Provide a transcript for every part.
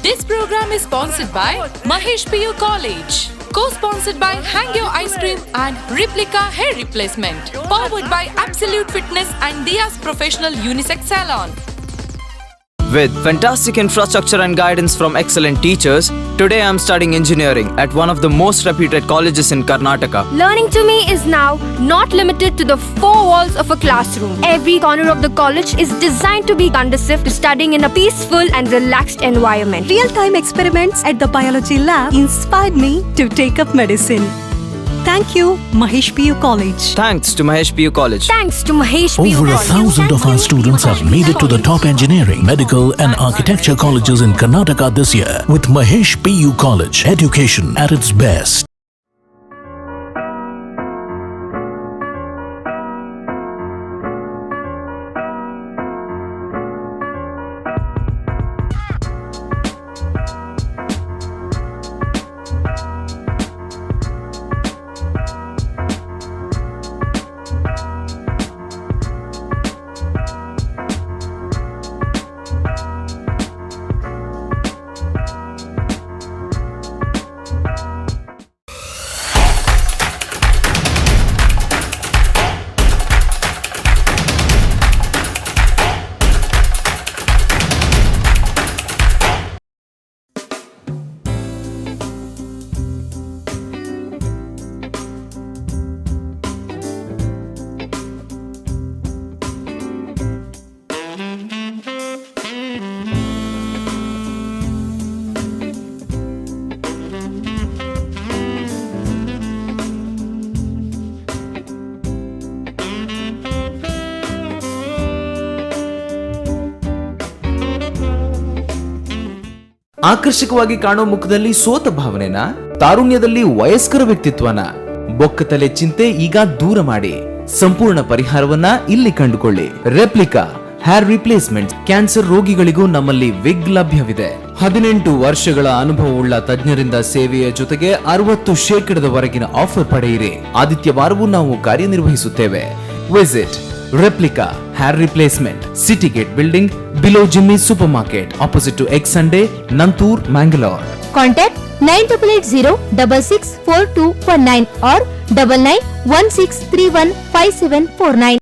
This program is sponsored by Mahesh PU College. Co-sponsored by Hangyo Ice Cream and Replica Hair Replacement. Powered by Absolute Fitness and Dia's Professional Unisex Salon. With fantastic infrastructure and guidance from excellent teachers, today I am studying engineering at one of the most reputed colleges in Karnataka. Learning to me is now not limited to the four walls of a classroom. Every corner of the college is designed to be conducive to studying in a peaceful and relaxed environment. Real-time experiments at the biology lab inspired me to take up medicine. Thank you, Mahesh PU College. Thanks to Mahesh PU College. Thanks to Mahesh PU Over College. 1,000 of our students have made it to the top engineering, medical and architecture colleges in Karnataka this year with Mahesh PU College. Education at its best. ಆಕರ್ಷಕವಾಗಿ ಕಾಣೋ ಮುಖದಲ್ಲಿ ಸೋತ ಭಾವನೆನ, ತಾರುಣ್ಯದಲ್ಲಿ ವಯಸ್ಕರ ವ್ಯಕ್ತಿತ್ವನ, ಬೊಕ್ಕತಲೆ ಚಿಂತೆ ಈಗ ದೂರ ಮಾಡಿ ಸಂಪೂರ್ಣ ಪರಿಹಾರವನ್ನ ಇಲ್ಲಿ ಕಂಡುಕೊಳ್ಳಿ. Replica hair replacement. ಕ್ಯಾನ್ಸರ್ ರೋಗಿಗಳಿಗೂ ನಮ್ಮಲ್ಲಿ ವಿಗ್ ಲಭ್ಯವಿದೆ. 18 ವರ್ಷಗಳ ಅನುಭವವುಳ್ಳ ತಜ್ಞರಿಂದ ಸೇವೆಯ ಜೊತೆಗೆ 60% ಆಫರ್ ಪಡೆಯಿರಿ. ಆದಿತ್ಯವಾರವೂ ನಾವು ಕಾರ್ಯನಿರ್ವಹಿಸುತ್ತೇವೆ. Visit Replica Hair Replacement, City Gate Building, below Jimmy Supermarket, opposite to Egg Sunday, Nantur, Mangalore. Contact 9880664219 or 9916315749.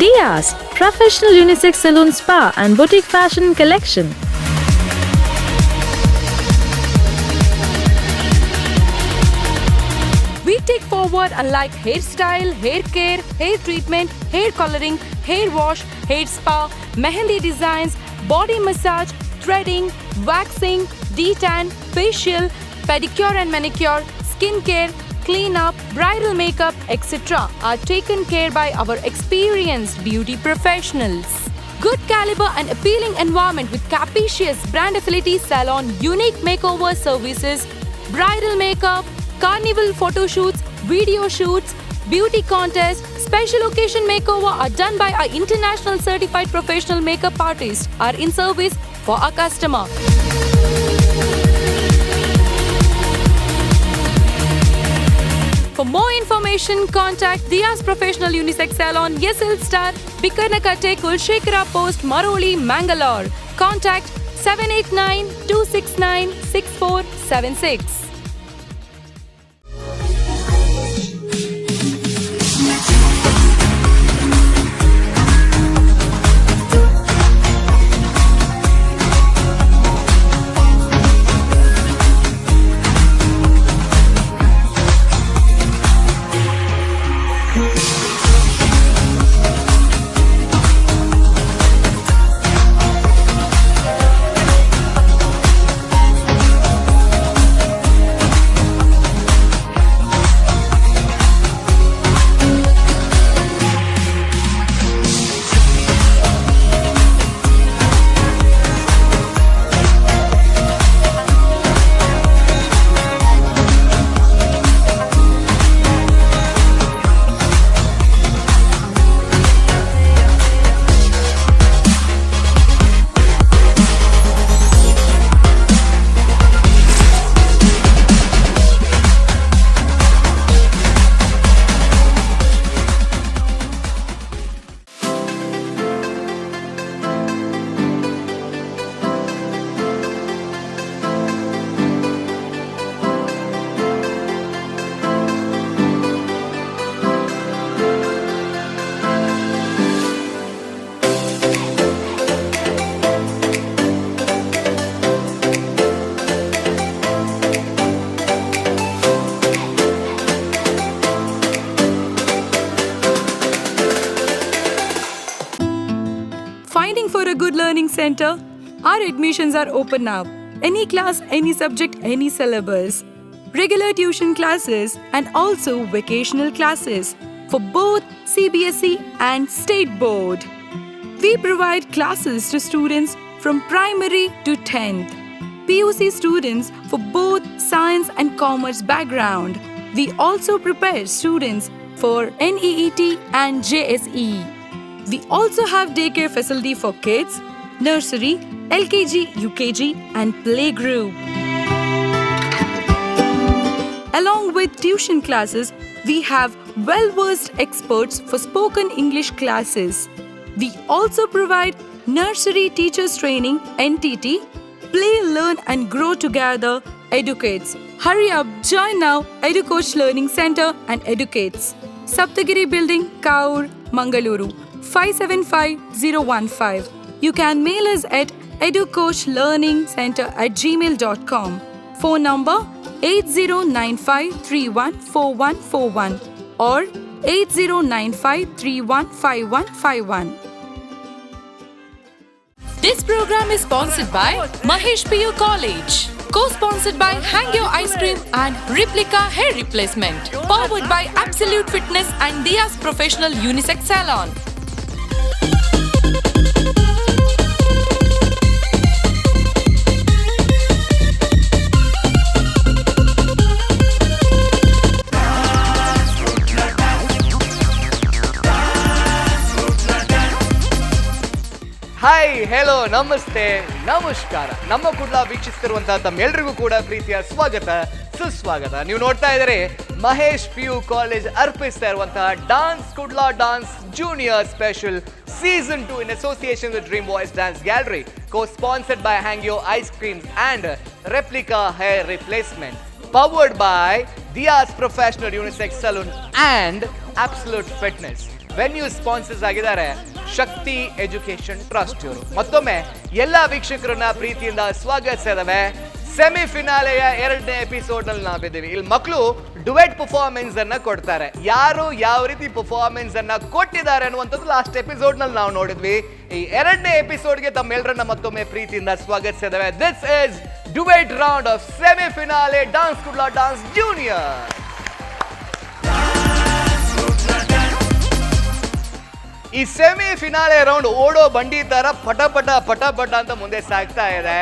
Dia's Professional Unisex Salon Spa and Boutique Fashion Collection. We take forward unlike hairstyle, hair care, hair treatment, hair coloring, hair wash, hair spa, mehendi designs, body massage, threading, waxing, detan, facial, pedicure and manicure, skin care, cleanup, bridal makeup, etc. are taken care by our experienced beauty professionals. Good caliber and appealing environment with capacious brand affinity salon, unique makeover services, bridal makeup, carnival photo shoots, video shoots, beauty contests, special occasion makeover are done by our international certified professional makeup artists are in service for our customer. For more information, contact Dia's Professional Unisex Salon, SL Star, Bikarnakate, Kulshekara Post, Maroli, Mangalore. Contact 789-269-6476. Center. Our admissions are open now. Any class, any subject, any syllabus. Regular tuition classes and also vocational classes for both CBSE and State Board. We provide classes to students from primary to 10th. PUC students for both science and commerce background. We also prepare students for NEET and JSE. We also have daycare facility for kids, nursery, LKG, UKG and playgroup. Along with tuition classes, we have well-versed experts for spoken English classes. We also provide nursery teachers training, NTT, Play, Learn and Grow Together, Educates. Hurry up, join now, EduCoach Learning Center and Educates. Saptagiri Building, Kaur, Mangaluru, 575015. You can mail us at educoachlearningcenter@gmail.com. Phone number 8095314141 or 8095315151. This program is sponsored by Mahesh PU College. Co-sponsored by Hangyo Ice Cream and Replica Hair Replacement. Powered by Absolute Fitness and Dia's Professional Unisex Salon. Hi, hello, ನಮಸ್ತೆ, ನಮಸ್ಕಾರ. ನಮ್ಮ ಕುಡ್ಲ ವೀಕ್ಷಿಸ್ತಿರುವಂತಹ ತಮ್ಮೆಲ್ಲರಿಗೂ ಕೂಡ ಪ್ರೀತಿಯ ಸ್ವಾಗತ, ಸುಸ್ವಾಗತ. ನೀವು ನೋಡ್ತಾ ಇದ್ದಾರೆ ಮಹೇಶ್ PU ಕಾಲೇಜ್ ಅರ್ಪಿಸ್ತಾ ಇರುವಂತಹ dance Kudla dance junior special season 2 in association with dream voice dance gallery, co-sponsored by Hangyo Ice Creams and Replica Hair Replacement, powered by Dia's Professional Unisex Salon and Absolute Fitness. Venue sponsors ಆಗಿದ್ದಾರೆ ಶಕ್ತಿ education trust ಇವರು. ಮತ್ತೊಮ್ಮೆ ಎಲ್ಲ ವೀಕ್ಷಕರನ್ನ ಪ್ರೀತಿಯಿಂದ ಸ್ವಾಗತಿಸ್ತಾ ಇದ್ದಾವೆ. ಸೆಮಿಫಿನಾಲೆಯ 2ನೇ episode ನಲ್ಲಿ ನಾವಿದ್ದೀವಿ. ಇಲ್ಲಿ ಮಕ್ಕಳು ಡುವೆಟ್ ಪರ್ಫಾರ್ಮೆನ್ಸ್ ಅನ್ನ ಕೊಡ್ತಾರೆ. ಯಾರು ಯಾವ ರೀತಿ ಪರ್ಫಾರ್ಮೆನ್ಸ್ ಅನ್ನ ಕೊಟ್ಟಿದ್ದಾರೆ ಅನ್ನುವಂಥದ್ದು ಲಾಸ್ಟ್ ಎಪಿಸೋಡ್ ನಲ್ಲಿ ನಾವು ನೋಡಿದ್ವಿ. ಈ 2ನೇ ಎಪಿಸೋಡ್ಗೆ ತಮ್ಮೆಲ್ಲರನ್ನ ಮತ್ತೊಮ್ಮೆ ಪ್ರೀತಿಯಿಂದ ಸ್ವಾಗತಿಸ್ತಾ ಇದ್ದಾವೆ. This is duet round of semi finale dance Kudla dance junior. ಈ ಸೆಮಿ ಫಿನಾಲೆ ರೌಂಡ್ ಓಡೋ ಬಂಡಿ ತರ ಪಟ ಪಟ ಪಟ ಪಟ ಅಂತ ಮುಂದೆ ಸಾಗ್ತಾ ಇದೆ.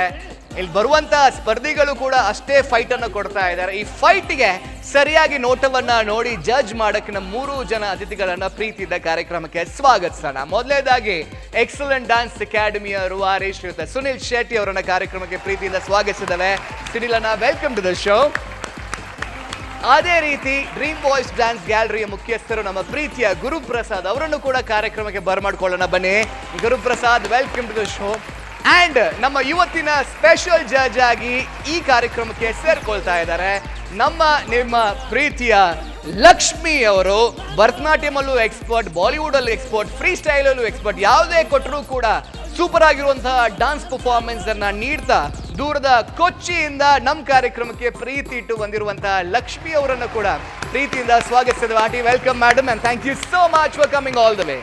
ಇಲ್ಲಿ ಬರುವಂತಹ ಸ್ಪರ್ಧಿಗಳು ಕೂಡ ಅಷ್ಟೇ ಫೈಟ್ ಅನ್ನು ಕೊಡ್ತಾ ಇದ್ದಾರೆ. ಈ ಫೈಟ್ಗೆ ಸರಿಯಾಗಿ ನೋಟವನ್ನ ನೋಡಿ ಜಡ್ಜ್ ಮಾಡಕ್ಕೆ ನಮ್ಮ 3 ಜನ ಅತಿಥಿಗಳನ್ನ ಪ್ರೀತಿಯಿಂದ ಕಾರ್ಯಕ್ರಮಕ್ಕೆ ಸ್ವಾಗತಿಸೋಣ. ಮೊದಲನೇದಾಗಿ ಎಕ್ಸಲೆಂಟ್ ಡ್ಯಾನ್ಸ್ ಅಕಾಡೆಮಿಯ ರೂವಾರಿ ಶ್ರೀಯುತ ಸುನಿಲ್ ಶೆಟ್ಟಿ ಅವರನ್ನ ಕಾರ್ಯಕ್ರಮಕ್ಕೆ ಪ್ರೀತಿಯಿಂದ ಸ್ವಾಗತಿಸಿದ್ದೇವೆ. ಸುನಿಲ್ ಅಣ್ಣ, ವೆಲ್ಕಮ್ ಟು ದ ಶೋ. ಅದೇ ರೀತಿ ಡ್ರೀಮ್ ವಾಯ್ಸ್ ಡ್ಯಾನ್ಸ್ ಗ್ಯಾಲರಿಯ ಮುಖ್ಯಸ್ಥರು ನಮ್ಮ ಪ್ರೀತಿಯ ಗುರುಪ್ರಸಾದ್ ಅವರನ್ನು ಕೂಡ ಕಾರ್ಯಕ್ರಮಕ್ಕೆ ಬರಮಾಡ್ಕೊಳ್ಳೋಣ. ಬನ್ನಿ Guruprasad, welcome to the show. And ನಮ್ಮ ಇವತ್ತಿನ ಸ್ಪೆಷಲ್ ಜಡ್ಜ್ ಆಗಿ ಈ ಕಾರ್ಯಕ್ರಮಕ್ಕೆ ಸೇರ್ಕೊಳ್ತಾ ಇದ್ದಾರೆ ನಿಮ್ಮ ಪ್ರೀತಿಯ ಲಕ್ಷ್ಮಿ ಅವರು. ಭರತನಾಟ್ಯಂ ಅಲ್ಲೂ ಎಕ್ಸ್ಪರ್ಟ್, ಬಾಲಿವುಡ್ ಅಲ್ಲೂ ಎಕ್ಸ್ಪರ್ಟ್, ಫ್ರೀ ಸ್ಟೈಲ್ ಅಲ್ಲೂ ಎಕ್ಸ್ಪರ್ಟ್. ಯಾವುದೇ ಕೊಟ್ಟರೂ ಕೂಡ ಸೂಪರ್ ಆಗಿರುವಂತಹ ಡಾನ್ಸ್ ಪರ್ಫಾರ್ಮೆನ್ಸ್ ಅನ್ನ ನೀಡ್ತಾ ದೂರದ ಕೊಚ್ಚಿಯಿಂದ ನಮ್ಮ ಕಾರ್ಯಕ್ರಮಕ್ಕೆ ಪ್ರೀತಿ ಇಟ್ಟು ಬಂದಿರುವಂತಹ ಲಕ್ಷ್ಮಿ ಅವರನ್ನು ಕೂಡ ಪ್ರೀತಿಯಿಂದ ಸ್ವಾಗತಿಸಿದ್ವಿ. Welcome madam and thank you so much for coming all the way.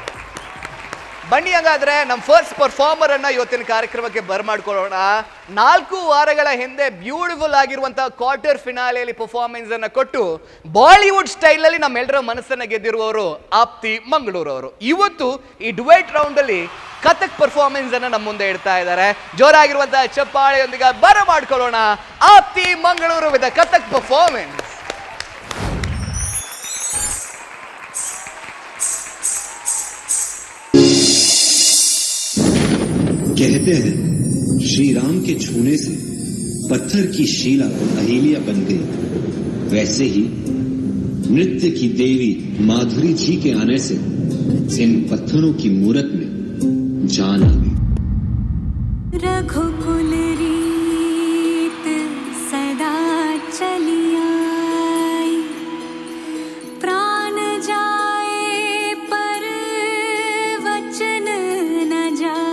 ಬನ್ನಿ, ಹಾಗಾದ್ರೆ ನಮ್ಮ ಫಸ್ಟ್ ಪರ್ಫಾರ್ಮರ್ ಅನ್ನ ಇವತ್ತಿನ ಕಾರ್ಯಕ್ರಮಕ್ಕೆ ಬರಮಾಡ್ಕೊಳ್ಳೋಣ. 4 ವಾರಗಳ ಹಿಂದೆ ಬ್ಯೂಟಿಫುಲ್ ಆಗಿರುವಂತಹ ಕ್ವಾರ್ಟರ್ ಫಿನಾಲೆಯಲ್ಲಿ ಪರ್ಫಾರ್ಮೆನ್ಸ್ ಅನ್ನ ಕೊಟ್ಟು ಬಾಲಿವುಡ್ ಸ್ಟೈಲ್ ಅಲ್ಲಿ ನಮ್ಮೆಲ್ಲರ ಮನಸ್ಸನ್ನ ಗೆದ್ದಿರುವವರು ಆಪ್ತಿ ಮಂಗಳೂರು ಅವರು. ಇವತ್ತು ಈ ಡುವೆಟ್ ರೌಂಡ್ ಅಲ್ಲಿ ಕಥಕ್ ಪರ್ಫಾರ್ಮೆನ್ಸ್ ಅನ್ನ ನಮ್ಮ ಮುಂದೆ ಇಡ್ತಾ ಇದ್ದಾರೆ. ಜೋರಾಗಿರುವಂತಹ ಚಪ್ಪಾಳೆಯೊಂದಿಗೆ ಬರಮಾಡ್ಕೊಳ್ಳೋಣ ಆಪ್ತಿ ಮಂಗಳೂರು ವಿತ್ ಕಥಕ್ ಪರ್ಫಾರ್ಮೆನ್ಸ್. कहते हैं श्री राम के छूने से पत्थर की शीला अहिल्या बन गई, वैसे ही नृत्य की देवी माधुरी जी के आने से इन पत्थरों की मूरत में जान आ गई. रघुकुल रीत सदा चली आई, प्राण जाए पर वचन न जाए.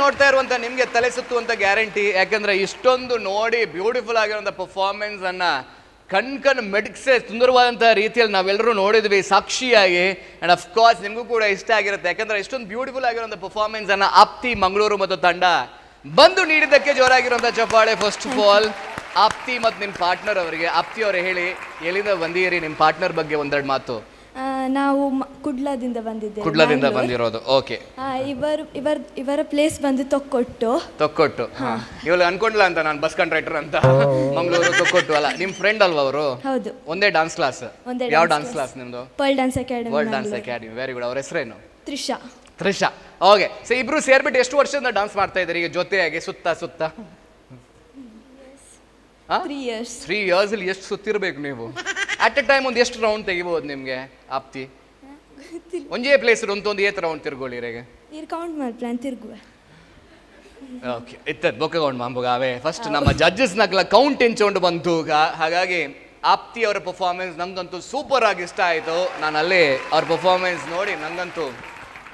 ನೋಡ್ತಾ ಇರುವಂತ ನಿಮ್ಗೆ ತಲೆ ಸುತ್ತುವಂತ ಗ್ಯಾರಂಟಿ. ಯಾಕಂದ್ರೆ ಇಷ್ಟೊಂದು ನೋಡಿ ಬ್ಯೂಟಿಫುಲ್ ಆಗಿರುವಂತ ಪರ್ಫಾರ್ಮೆನ್ಸ್ ಅನ್ನ ಕಣ್ ಮೆಡಕ್ಸೆ ಸುಂದರವಾದಂತಹ ರೀತಿಯಲ್ಲಿ ನಾವೆಲ್ಲರೂ ನೋಡಿದ್ವಿ ಸಾಕ್ಷಿಯಾಗಿ. ಅಂಡ್ ಅಫ್ ಕೋರ್ಸ್ ನಿಮಗೂ ಕೂಡ ಇಷ್ಟ ಆಗಿರುತ್ತೆ, ಯಾಕಂದ್ರೆ ಇಷ್ಟೊಂದು ಬ್ಯೂಟಿಫುಲ್ ಆಗಿರುವಂತ ಪರ್ಫಾರ್ಮೆನ್ಸ್ ಅನ್ನ ಆಪ್ತಿ ಮಂಗಳೂರು ಮತ್ತು ತಂಡ ಬಂದು ನೀಡಿದ್ದಕ್ಕೆ ಜೋರಾಗಿರುವಂತ ಚಪ್ಪಾಳೆ. ಫಸ್ಟ್ ಆಫ್ ಆಲ್ ಆಪ್ತಿ ಮತ್ತು ನಿಮ್ಮ ಪಾರ್ಟ್ನರ್ ಅವರಿಗೆ. ಆಪ್ತಿ ಅವರೇ ಹೇಳಿ, ಎಲ್ಲಿಂದ ಬಂದಿರಿ, ನಿಮ್ಮ ಪಾರ್ಟ್ನರ್ ಬಗ್ಗೆ ಒಂದೆರಡು ಮಾತು. ನಾವು ಕುಡ್ಲದಿಂದ ಬಂದಿದ್ದೇವೆ. ಕುಡ್ಲದಿಂದ ಬಂದಿರೋದು, ಓಕೆ. ಇವರ ಪ್ಲೇಸ್ ಬಂದು ತೊಕ್ಕೊಟ್ಟು. ಇವಾಗ ಅನ್ಕೊಂಡ್ಲ ಅಂತ ನಾನು ಬಸ್ ಕಂಡಕ್ಟರ್ ಅಂತ. ಮಂಗಳೂರು ತೊಕ್ಕೊಟ್ಟು ಅಲ್ಲ, ನಿಮ್ ಫ್ರೆಂಡ್ ಅಲ್ವಾ ಅವರು? ಹೌದು. ಒಂದೇ ಡಾನ್ಸ್ ಕ್ಲಾಸ್. ಯಾವ ಡಾನ್ಸ್ ಕ್ಲಾಸ್ ನಿಮ್ದು? World dance academy. World dance academy, very good. ಅವ್ರ ಹೆಸರೇನು? ತ್ರಿಷಾ. ಓಕೆ. ಸೊ ಇಬ್ರು ಸೇರ್ಬಿಟ್ಟು ಎಷ್ಟು ವರ್ಷದಿಂದ ಡಾನ್ಸ್ ಮಾಡ್ತಾ ಇದ್ದಾರೆ ಈಗ ಜೊತೆಯಾಗಿ ಸುತ್ತ? 3 years. 3 years ಅಲ್ಲಿ ಎಷ್ಟು ಸುತ್ತಿರ್ಬೇಕು ನೀವು? ಅಟ್ ಎ ಟೈಮ್ ಒಂದು ಎಷ್ಟು ರೌಂಡ್ ತೆಗಿಬಹುದು ನಿಮ್ಗೆ ಆಪ್ತಿ? ಒಂದೇ ಪ್ಲೇಸ್ ಒಂದು ಏತ್ ರೌಂಡ್ ತಿರ್ಗೋಳಿ ಇರೆಗೆ ಕೌಂಟ್ ಮಾಡ್ಪ್ಲಾನ್ ತಿರ್ಗುವೆ. ಓಕೆ, ಇತ್ತದ ಬೊಕ್ಕ ಕೌಂಟ್ ಮಾಂಬುಗಾವೆ. ಫಸ್ಟ್ ನಮ್ಮ ಜಡ್ಜಸ್ ನಕ್ಲ ಕೌಂಟ್ ಎಂಚೊಂಡು ಬಂತು. ಹಾಗಾಗಿ ಆಪ್ತಿ ಅವರ ಪರ್ಫಾರ್ಮೆನ್ಸ್ ನಂಗಂತೂ ಸೂಪರ್ ಆಗಿ ಇಷ್ಟ ಆಯಿತು. ನಾನು ಅಲ್ಲೇ ಅವ್ರ ಪರ್ಫಾರ್ಮೆನ್ಸ್ ನೋಡಿ ನಂಗಂತೂ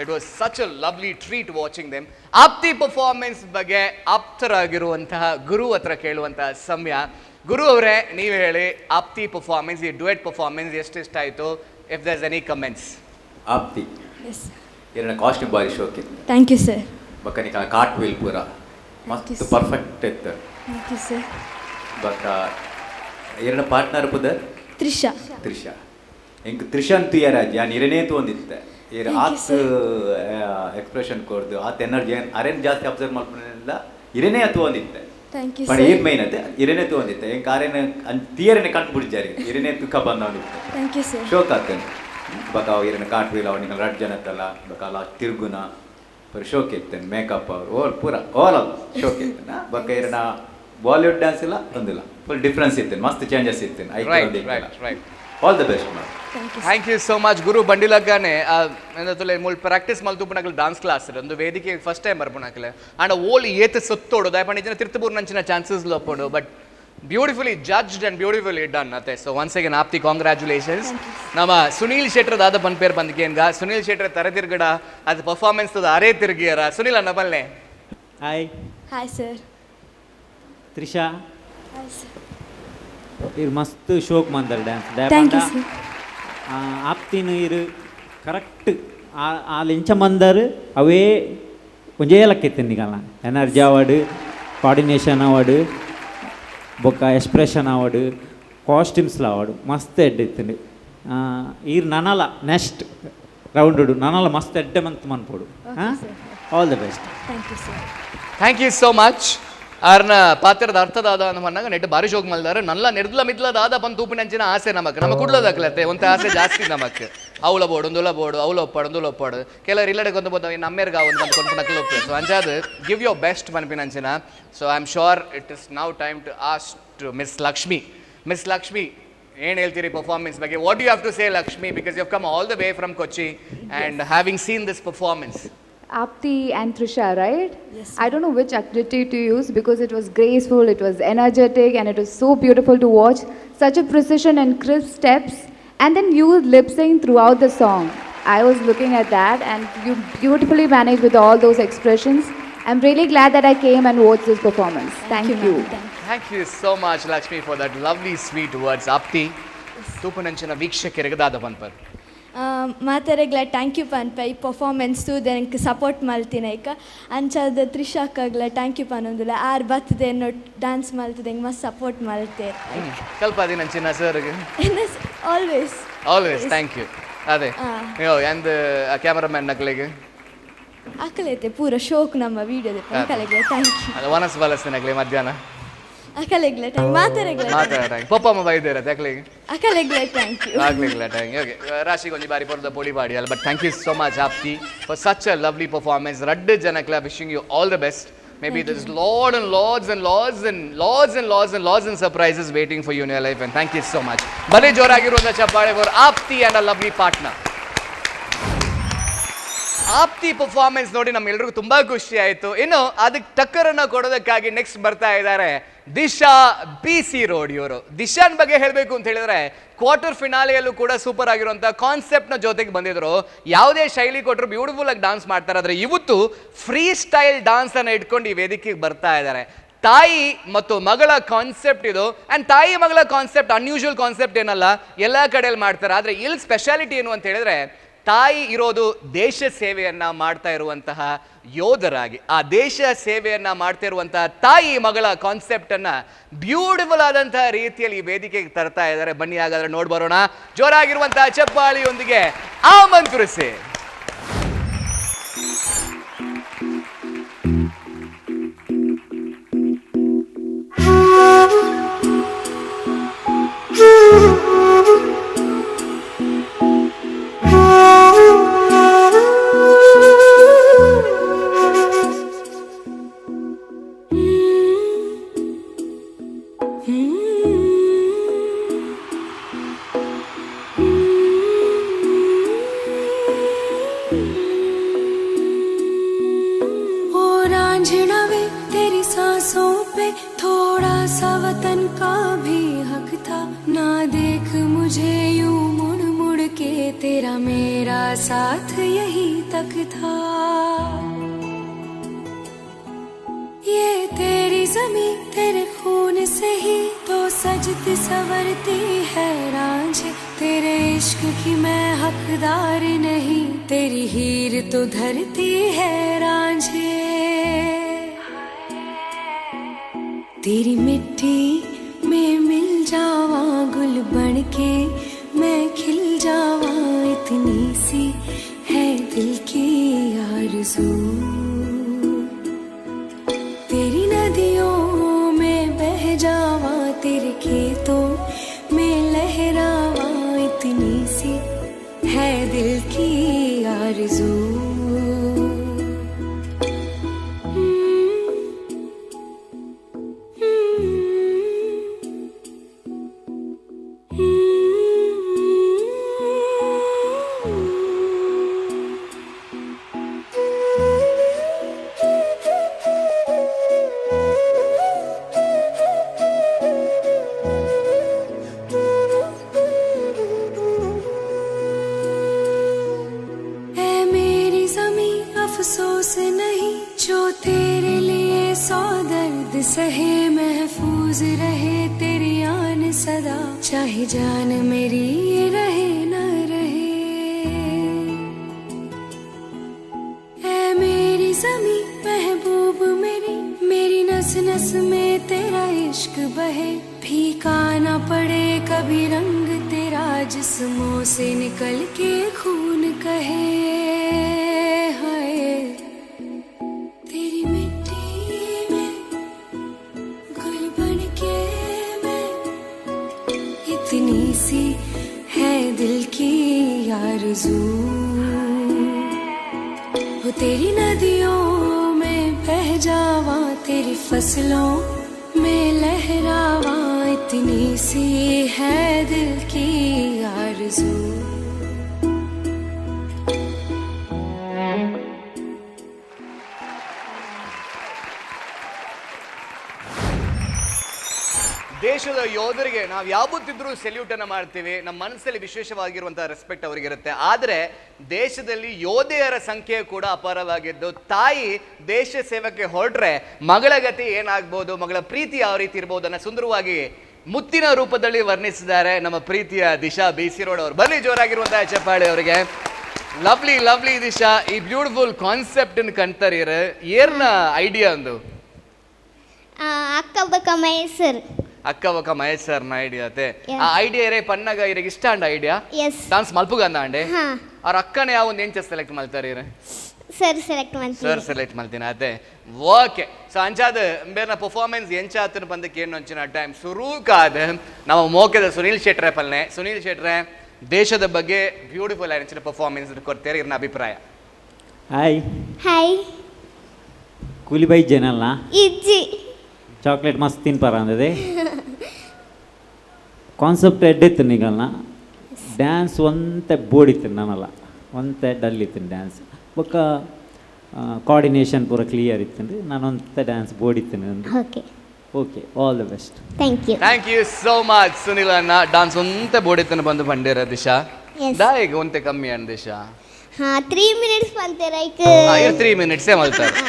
it was such a lovely treat watching them. Apti performance ಬಗ್ಗೆ ಆಪ್ತರಾಗಿರುವಂತಹ ಗುರು ಹತ್ರ ಕೇಳುವಂತಹ ಸಮಯ. ಗುರು ಅವರೇ, ನೀವು ಹೇಳಿ, ಆಪ್ತಿ ಪರ್ಫಾರ್ಮೆನ್ಸ್, ಈ ಡುಯೆಟ್ ಪರ್ಫಾರ್ಮೆನ್ಸ್ ಎಷ್ಟು ಇಷ್ಟ ಆಯಿತು? If there is any comments. Apti ಎರಡ ಕಾಸ್ಟ್ಯೂಮ್ ಬಾರಿ ಶೋಕ್ ಇತ್ತು. Thank you sir. ಬಕ್ಕನಿಕ ಕಾಟ್ ವೀಲ್ ಪೂರ ಮಸ್ತ್ ಪರ್ಫೆಕ್ಟ್ ಇತ್ತು. Thank you sir. ಬಕ್ಕ ಎರಡ ಪಾರ್ಟ್ನರ್ ಪುದರ್ ತ್ರಿಷಾ ಎಂಕ್ ತ್ರಿಷಾ ಅಂತೂ ಯಾರಾಜ್ ಯಾನ್ ಇರನೇತು ಒಂದಿತ್ತೆ ಏರ್ ಆತ್ ಎಕ್ಸ್ಪ್ರೆಷನ್ ಕೊಡ್ದು ಆತ್ ಎನರ್ಜಿ ಅರೇನ್ ಜಾಸ್ತಿ ಅಬ್ಸರ್ವ್ ಮಾಡ್ಕೊಂಡೆಲ್ಲ ಇರನೇ ಅತ್ತು ಒಂದಿತ್ತೆ. ಪಣ ಏನ್ ಮೈನ್ ಅದೇ ಇರನೇ ತು ಒಂದಿತ್ತೆ ಎಂಕ್ ಆರೇನ ತೀಯರನೆ ಕಂಡು ಬಿಡ್ಜಾರಿ ಇರನೇ ತುಕ್ಕ ಬಂದವನಿತ್ತೆ. Thank you sir. ಶೋಕ್ ಆಗ್ತೇನೆ ಬಕ ಇರನ ಕಾಟ್ ವೀಲ್ ಅವನಿಗೆ ರಡ್ ಜನತ್ತಲ್ಲ ಬಕ ಅಲ್ಲ ತಿರ್ಗುನ ಪರ್ ಶೋಕ್ ಇತ್ತೇನೆ. ಮೇಕಪ್ ಅವರು ಓಲ್ ಪೂರ ಆಲ್ ಆಲ್ ಶೋಕ್ ಇತ್ತೇನೆ. ಬಕ ಇರನ ಬಾಲಿವುಡ್ ಡ್ಯಾನ್ಸ್ ಇಲ್ಲ ಒಂದಿಲ್ಲ, ಫುಲ್ ಡಿಫ್ರೆನ್ಸ್ ಇತ್ತೇನೆ, ಮಸ್ತ್ ಚೇಂಜಸ್ ಇತ್ತೇನೆ. All the best ma'am. Thank you so much Guru. ಬಂಡಿಲಗ್ಗಾನೆ ಎಂದತುಲೆ ಮೂಲ್ ಪ್ರಾಕ್ಟೀಸ್ ಮಲ್ತುಪುನಕಲ್ ಡಾನ್ಸ್ ಕ್ಲಾಸ್ ಒಂದು ವೇದಿಕೆ ಫಸ್ಟ್ ಟೈಮ್ ಬರ್ಪುನಕಲೆ ಆಂಡ ಓಲ್ ಏತ್ ಸೊತ್ತೋಡು ದಯಪಂಡ ಇಜ್ಜಿನ ತಿರ್ತಪೂರ್ ನಂಚಿನ ಚಾನ್ಸಸ್ ಲೋಪೋಡು but beautifully judged and beautifully done ಅತ್ತೆ. So once again Apti congratulations. ನಮ್ಮ ಸುನೀಲ್ ಶೆಟ್ರ್ ದಾದ ಪನ್ಪೇರ್ ಬಂದಿಕೇನ್ಗ ಸುನೀಲ್ ಶೆಟ್ರ್ ತರತಿರ್ಗಡ ಅದು ಪರ್ಫಾರ್ಮೆನ್ಸ್ ತದ ಅರೇ ತಿರ್ಗಿಯರ ಸುನೀಲ್ ಅನ್ನ ಬಲ್ಲೆ. Hi sir. ತ್ರಿಷಾ ಇರು ಮಸ್ತ್ ಶೋಕ್ ಮಂದರ್ ಡ್ಯಾನ್ಸ್ ಥ್ಯಾಂಕ್ ಯು ಸರ್. ಆಪ್ತಿನ ಇರು ಕರೆಕ್ಟ್ ಆ ಲೆಂಚ ಮಂದರ್ ಅವೇ ಒಂಜೇ ಲಕ್ಕೆತ್ತೆ ನಿಗಲ್ಲ ಎನರ್ಜಿ ಅವಾರ್ಡು, ಕೋಆರ್ಡಿನೇಷನ್ ಅವಾರ್ಡು, ಬೊಕ್ಕ ಎಕ್ಸ್ಪ್ರೆಷನ್ ಅವಾರ್ಡು, ಕಾಸ್ಟ್ಯೂಮ್ಸ್ಲ ಅವಾರ್ಡು ಮಸ್ತ್ ಎಡ್ಡೆ ಇತ್ತು. ಇರು ನನಲ ನೆಕ್ಸ್ಟ್ ರೌಂಡ್ ನನಲ ಮಸ್ತ್ ಎಡ್ಡೆ ಮಂತ್ ಮನ್ಪೋಡು. All the best. Thank you so much. ಅವ್ರನ್ನ ಪಾತ್ರದ ಅರ್ಥದಾದ ಅನ್ನೋನ್ನಾಗ ನೆಟ್ಟು ಬಾರಿ ಶೋಕ್ ಮಲ್ದಾರ ನಲ್ಲ ನೆಡ್ಲ ಮಿದ್ಲದಾದ ಬಂದು ತೂಪಿನಂಚಿನ ಆಸೆ ನಮಕ್ ನಮ್ಮ ಕುಡ್ಲದಾಗ್ಲತ್ತೆ ಒಂತ ಆಸೆ ಜಾಸ್ತಿ ನಮಕ್ ಅವಳ ಬೋಡು ಒಂದುಲ ಬೋಡು ಅವಳು ಒಪ್ಪಾಡು ಒಂದುಲ ಒಪ್ಪಾಡು ಕೆಲವರು ಇಲ್ಲಡೆ ಕೊಂದು ಬೋದ ನಮ್ಮೇರ್ಗ ಒಂದು ಕೊಂಡ್ಪುನಕ್ಲು ಒಪ್ಪು. ಸೊ ಅಂಚಾದ ಗಿವ್ ಯೋರ್ ಬೆಸ್ಟ್ ಮನ್ಪಿನಂಚಿನ. So I am sure it is now time to ask to miss Lakshmi. Miss Lakshmi, ಏನು ಹೇಳ್ತೀರಿ ಪರ್ಫಾರ್ಮೆನ್ಸ್ ಬಗ್ಗೆ? What you have to say Lakshmi, because you have come all the way from Kochi and having seen this performance. Apti and Trisha, right? Yes. I don't know which adjective to use because it was graceful, it was energetic, and it was so beautiful to watch. Such a precision and crisp steps, and then you lip sync throughout the song. I was looking at that, and you beautifully managed with all those expressions. I'm really glad that I came and watched this performance. Thank you. Thank you so much, Lakshmi, for that lovely, sweet words. Apti, ತೂಪನಂಚಿನ ವೀಕ್ಷಕರಿಗೆ ದಾದ ಪನ್ಪರ್ ಮಾತಾರೆಗ್ಲ thank you ಪನ್ಪ ಈ performance ನನಗೆ support ಮಲ್ತಿನ ಈಗ ಅಂಚಾದ ತ್ರಿಷಾಕಾಗ್ಲ thank you ಪನ್ನೊಂದುಲ್ಲ ಆರು ಬರ್ತದೆ dance ಮಲ್ತದೆ ಹಿಂಗೆ ಮಸ್ತ್ ಸಪೋರ್ಟ್ ಮಲ್ತೆ ಕಲ್ಪದಿ ನಂಚಿನ ಸರ್ಗೆ ಆಲ್ವೇಸ್ ಥ್ಯಾಂಕ್ ಯು. ಅದೇ ಎಂದ ಕ್ಯಾಮರಾಮ್ಯಾನ್ ನಕ್ಲೆಗೆ ಅಕಲೈತೆ ಪೂರ ಶೋಕ್ ನಮ್ಮ ವಿಡಿಯೋದ ಅಕಲೆಗ್ಲ ಥ್ಯಾಂಕ್ ಯು. ವನಸ್ ಬಲಸ್ತಿನಕ್ಲೆ ಮಧ್ಯಾಹ್ನ ಅಕಲೆಗ್ಲ ಥ್ಯಾಂಕ್ ಮಾತಾರೆಗ್ಲ ಪಪ್ಪಮ್ಮ ಬೈದೇರ ತಕ್ಲೆಗೆ ಅಕಲೆಗ್ಲ ಥ್ಯಾಂಕ್ ಯು. ಆಗ್ಲಿಗ್ಲ ಥ್ಯಾಂಕ್ ಯು. ಓಕೆ, ರಾಶಿಗೆ ಒಂಜಿ ಬಾರಿ ಪೊರದ ಪೋಳಿ ಬಾಡಿ ಅಲ್ಲ but thank you so much Apti for such a lovely performance. ರಡ್ಡು ಜನಕ್ಲ wishing you all the best. Maybe there's lots and surprises waiting for you in your life, and thank you so much. Bale joragiruವಂತ ಚಪ್ಪಾಳೆ for Apti and a lovely partner. Apti performance ನೋಡಿ ನಮ್ಮೆಲ್ರಿಗೂ ತುಂಬಾ ಖುಷಿ ಆಯ್ತು. ಇನ್ನು ಅದಕ್ಕೆ ಟಕ್ಕರನ್ನ ಕೊಡೋದಕ್ಕಾಗಿ ನೆಕ್ಸ್ಟ್ ಬರ್ತಾ ಇದ್ದಾರೆ ದಿಶಾ BC ರೋಡ್. ಇವರು ದಿಶಾನ್ ಬಗ್ಗೆ ಹೇಳಬೇಕು ಅಂತ ಹೇಳಿದ್ರೆ ಕ್ವಾರ್ಟರ್ ಫಿನಾಲೆಯಲ್ಲೂ ಕೂಡ ಸೂಪರ್ ಆಗಿರುವಂಥ ಕಾನ್ಸೆಪ್ಟ್ನ ಜೊತೆಗೆ ಬಂದಿದ್ರು. ಯಾವುದೇ ಶೈಲಿ ಕೊಟ್ಟರು ಬ್ಯೂಟಿಫುಲ್ ಆಗಿ ಡಾನ್ಸ್ ಮಾಡ್ತಾರೆ. ಆದರೆ ಇವತ್ತು ಫ್ರೀ ಸ್ಟೈಲ್ ಡಾನ್ಸ್ ಅನ್ನು ಇಟ್ಕೊಂಡು ಈ ವೇದಿಕೆಗೆ ಬರ್ತಾ ಇದ್ದಾರೆ. ತಾಯಿ ಮತ್ತು ಮಗಳ ಕಾನ್ಸೆಪ್ಟ್ ಇದು. ಆ್ಯಂಡ್ ತಾಯಿ ಮಗಳ ಕಾನ್ಸೆಪ್ಟ್ ಅನ್ಯೂಶುವಲ್ ಕಾನ್ಸೆಪ್ಟ್ ಏನಲ್ಲ, ಎಲ್ಲ ಕಡೆಯಲ್ಲಿ ಮಾಡ್ತಾರೆ. ಆದರೆ ಇಲ್ಲಿ ಸ್ಪೆಷಾಲಿಟಿ ಏನು ಅಂತ ಹೇಳಿದ್ರೆ ತಾಯಿ ಇರೋದು ದೇಶ ಸೇವೆಯನ್ನ ಮಾಡ್ತಾ ಇರುವಂತಹ ಯೋಧರಾಗಿ. ಆ ದೇಶ ಸೇವೆಯನ್ನ ಮಾಡ್ತಾ ಇರುವಂತಹ ತಾಯಿ ಮಗಳ ಕಾನ್ಸೆಪ್ಟ್ ಅನ್ನ ಬ್ಯೂಟಿಫುಲ್ ಆದಂತಹ ರೀತಿಯಲ್ಲಿ ಈ ವೇದಿಕೆಗೆ ತರ್ತಾ ಇದ್ದಾರೆ. ಬನ್ನಿ ಹಾಗಾದ್ರೆ ನೋಡ್ಬರೋಣ. ಜೋರಾಗಿರುವಂತಹ ಚಪ್ಪಾಳಿಯೊಂದಿಗೆ ಆಮಂತ್ರಿಸಿ. तेरा मेरा साथ यही तक था, ये तेरी ज़मीं तेरे खून से ही तो सजती संवरती है रांझे। तेरे इश्क की मैं हकदार नहीं, तेरी हीर तो धरती है रांझे। तेरी मिट्टी में मिल जावा गुल बन के मैं खिल जावा, इतनी सी है दिल की आरज़ू। तेरी नदियों में बह जावा, तेरे खेतों में लहरावा, इतनी सी है दिल की आरज़ू। अफसोस नहीं जो तेरे लिए सौ दर्द सहे, महफूज रहे तेरी आन सदा, चाहे जान मेरी रहे न रहे। ऐ मेरी ज़मीं महबूब मेरी, मेरी नस नस में तेरा इश्क बहे, फीका न पड़े कभी रंग तेरा, जिस्मों से निकल के खून कहे। इतनी सी है दिल की आरज़ू, वो तेरी नदियों में बह जावा, तेरी फसलों में लहरावा, इतनी सी है दिल की आरज़ू। ದೇಶದ ಯೋಧರಿಗೆ ನಾವು ಯಾವತ್ತಿದ್ರೂ ಸೆಲ್ಯೂಟ್ ಅನ್ನು ಮಾಡ್ತೀವಿ. ನಮ್ಮ ಮನಸ್ಸಲ್ಲಿ ವಿಶೇಷವಾಗಿರುವಂತಹ ರೆಸ್ಪೆಕ್ಟ್ ಅವರಿಗಿರುತ್ತೆ. ಆದರೆ ದೇಶದಲ್ಲಿ ಯೋಧೆಯರ ಸಂಖ್ಯೆ ಕೂಡ ಅಪಾರವಾಗಿದ್ದು, ತಾಯಿ ದೇಶ ಸೇವೆಗೆ ಹೊರಟ್ರೆ ಮಗಳ ಗತಿ ಏನಾಗ್ಬೋದು, ಮಗಳ ಪ್ರೀತಿ ಯಾವ ರೀತಿ ಇರ್ಬೋದು ಅನ್ನೋ ಸುಂದರವಾಗಿ ಮುತ್ತಿನ ರೂಪದಲ್ಲಿ ವರ್ಣಿಸಿದ್ದಾರೆ ನಮ್ಮ ಪ್ರೀತಿಯ ದಿಶಾ BC ರೋಡ್ ಅವರು. ಬನ್ನಿ ಜೋರಾಗಿರುವಂತಹ ಚಪ್ಪಾಳೆ ಅವರಿಗೆ. ಲವ್ಲಿ ಲವ್ಲಿ ದಿಶಾ, ಈ ಬ್ಯೂಟಿಫುಲ್ ಕಾನ್ಸೆಪ್ಟ್ ಕಂತರೀರ ಏರ್ನ ಐಡಿಯಾ ಅಂದು ಅಕ್ಕ ಬಕ ಮೈಸೂರು ಅಕ್ಕ ಒಕ್ಕ ಮಹೇಶ್ ಸರ್ನ ಐಡಿಯಾ ಅತೆ. ಆ ಐಡಿಯಾ ಇರೇ ಪನ್ನಗ ಇರಗೆ ಇಷ್ಟ ಅಂಡ ಐಡಿಯಾ ಡಾನ್ಸ್ ಮಲ್ಪುಗ ಅಂದ ಅಂಡೆ ಅವ್ರ ಅಕ್ಕನೇ ಯಾವ ಒಂದು ಎಂಚ ಸೆಲೆಕ್ಟ್ ಮಾಡ್ತಾರೆ ಇರ ಸರ್ ಸೆಲೆಕ್ಟ್ ಮಾಡ್ತೀನಿ ಅದೇ. ಓಕೆ, ಸೊ ಅಂಚಾದ ಬೇರೆ ಪರ್ಫಾರ್ಮೆನ್ಸ್ ಎಂಚಾತನ ಬಂದಕ್ಕೆ ಏನು ಅಂಚಿನ ಟೈಮ್ ಶುರು ಕಾದ ನಾವು ಮೋಕೆದ ಸುನೀಲ್ ಶೆಟ್ರೆ ಪಲ್ನೆ. ಸುನೀಲ್ ಶೆಟ್ರೆ, ದೇಶದ ಬಗ್ಗೆ ಬ್ಯೂಟಿಫುಲ್ ಆಗಿನ ಪರ್ಫಾರ್ಮೆನ್ಸ್ ಕೊಡ್ತಾರೆ, ಇರ್ನ ಅಭಿಪ್ರಾಯ? ಹಾಯ್ ಹಾಯ್ ಕೂಲಿಬೈ ಜನಲ್ಲ ಇಜ್ಜಿ ಚಾಕ್ಲೇಟ್ ಮಸ್ತ್ ತಿನ್ಪಾರ ಅಂದದೆ ಕಾನ್ಸೆಪ್ಟ್ ಎಡ್ಡಿತ್ತು ನಿಗಲ್ನ ಡ್ಯಾನ್ಸ್ ಒಂತೆ ಬೋಡಿತ್ತು ನಾನಲ್ಲ ಒಂತೆ ಡಲ್ ಇತ್ತು ಡ್ಯಾನ್ಸ್ ಬೊಕ್ಕ ಕೋಆರ್ಡಿನೇಷನ್ ಪೂರ ಕ್ಲಿಯರ್ ಇತ್ತಂದ್ರೆ ನಾನೊಂದು ಡ್ಯಾನ್ಸ್ ಬೋರ್ಡಿತ್ತೇನೆ ಅಂದ್ರೆ okay okay all the best thank you so much Sunil ಅಣ್ಣ ಡಾನ್ಸ್ ಒಂತೆ ಬೋಡಿತನ ಬಂದು ಬಂದಿರ ದಿಶಾ ದಾಯಿಗೆ ಒಂತೆ ಕಮ್ಮಿ ಅಣ್ಣ ದಿಶಾ 3 minutes ಬಂತೆ ಲೈಕ್ 3 minutes ಮಲ್ತಾರೆ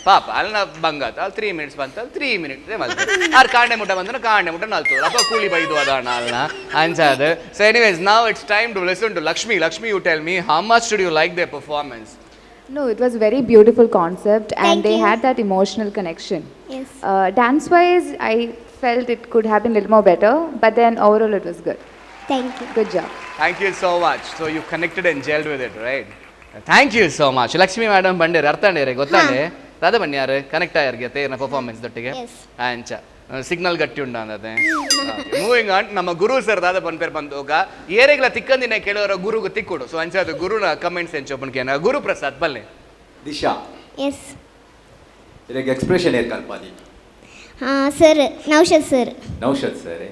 ಪಾಪ ಅಲ್ಲ ಬಂಗಾತ ಅಲ್ಲಿ 3 minutes ಬಂತಲ್ಲ 3 minutes ಮಲ್ತಾರೆ ಆರ್ ಕಾಂಡೆ ಮುಟ್ಟ ಬಂದ್ರೆ ಕಾಂಡೆ ಮುಟ್ಟ ನಲ್ತು ಅಪ್ಪ ಕೂಲಿ ಬೈದು ಅದಾಣ ಅಲ್ಲ ಅನ್ಸದು so anyways now it's time to listen to Lakshmi you tell me how much did you like their performance No, it was very beautiful concept and they had that emotional connection. Yes. Dance-wise, I felt it could have been a little more better, but then overall it was good. Thank you. Good job. Thank you so much. So you connected and gelled with it, right? Thank you so much. Lakshmi madam ಬಂದಿರ ಅರ್ಥ ಅಂಡಿರಿ ಗೊತ್ತಾನೆ Radha ಬನ್ಯಾರು connect ಆಗಿರ್ಗೆ ತೇರ್ನ performance ದೊಟ್ಟಿಗೆ ಅಂಚ signal ಗಟ್ಟಿ ಉಂಡ ಅನ್ನದೆ moving on ನಮ್ಮ ಗುರು sir ದಾದ ಪನ್ಪೇರ್ ಬಂದೋಗ ಏರೆಗ್ಲ ತಿಕ್ಕಂದಿನ ಕೆಲವರ ಗುರುಗು ತಿಕ್ಕುಡು so ಅಂಚ ಅದು ಗುರುನ ಕಮೆಂಟ್ಸ್ ಎಂಚೋಪನ್ ಕೇನ ಗುರು ಪ್ರಸಾದ್ ಪಲ್ಲೆ ದಿಶಾ ಎಸ್ ಇದಕ್ಕೆ ಎಕ್ಸ್ಪ್ರೆಷನ್ ಏರ್ ಕಲ್ಪಾದಿ ಸರ್ ನೌಶದ್ ಸರ್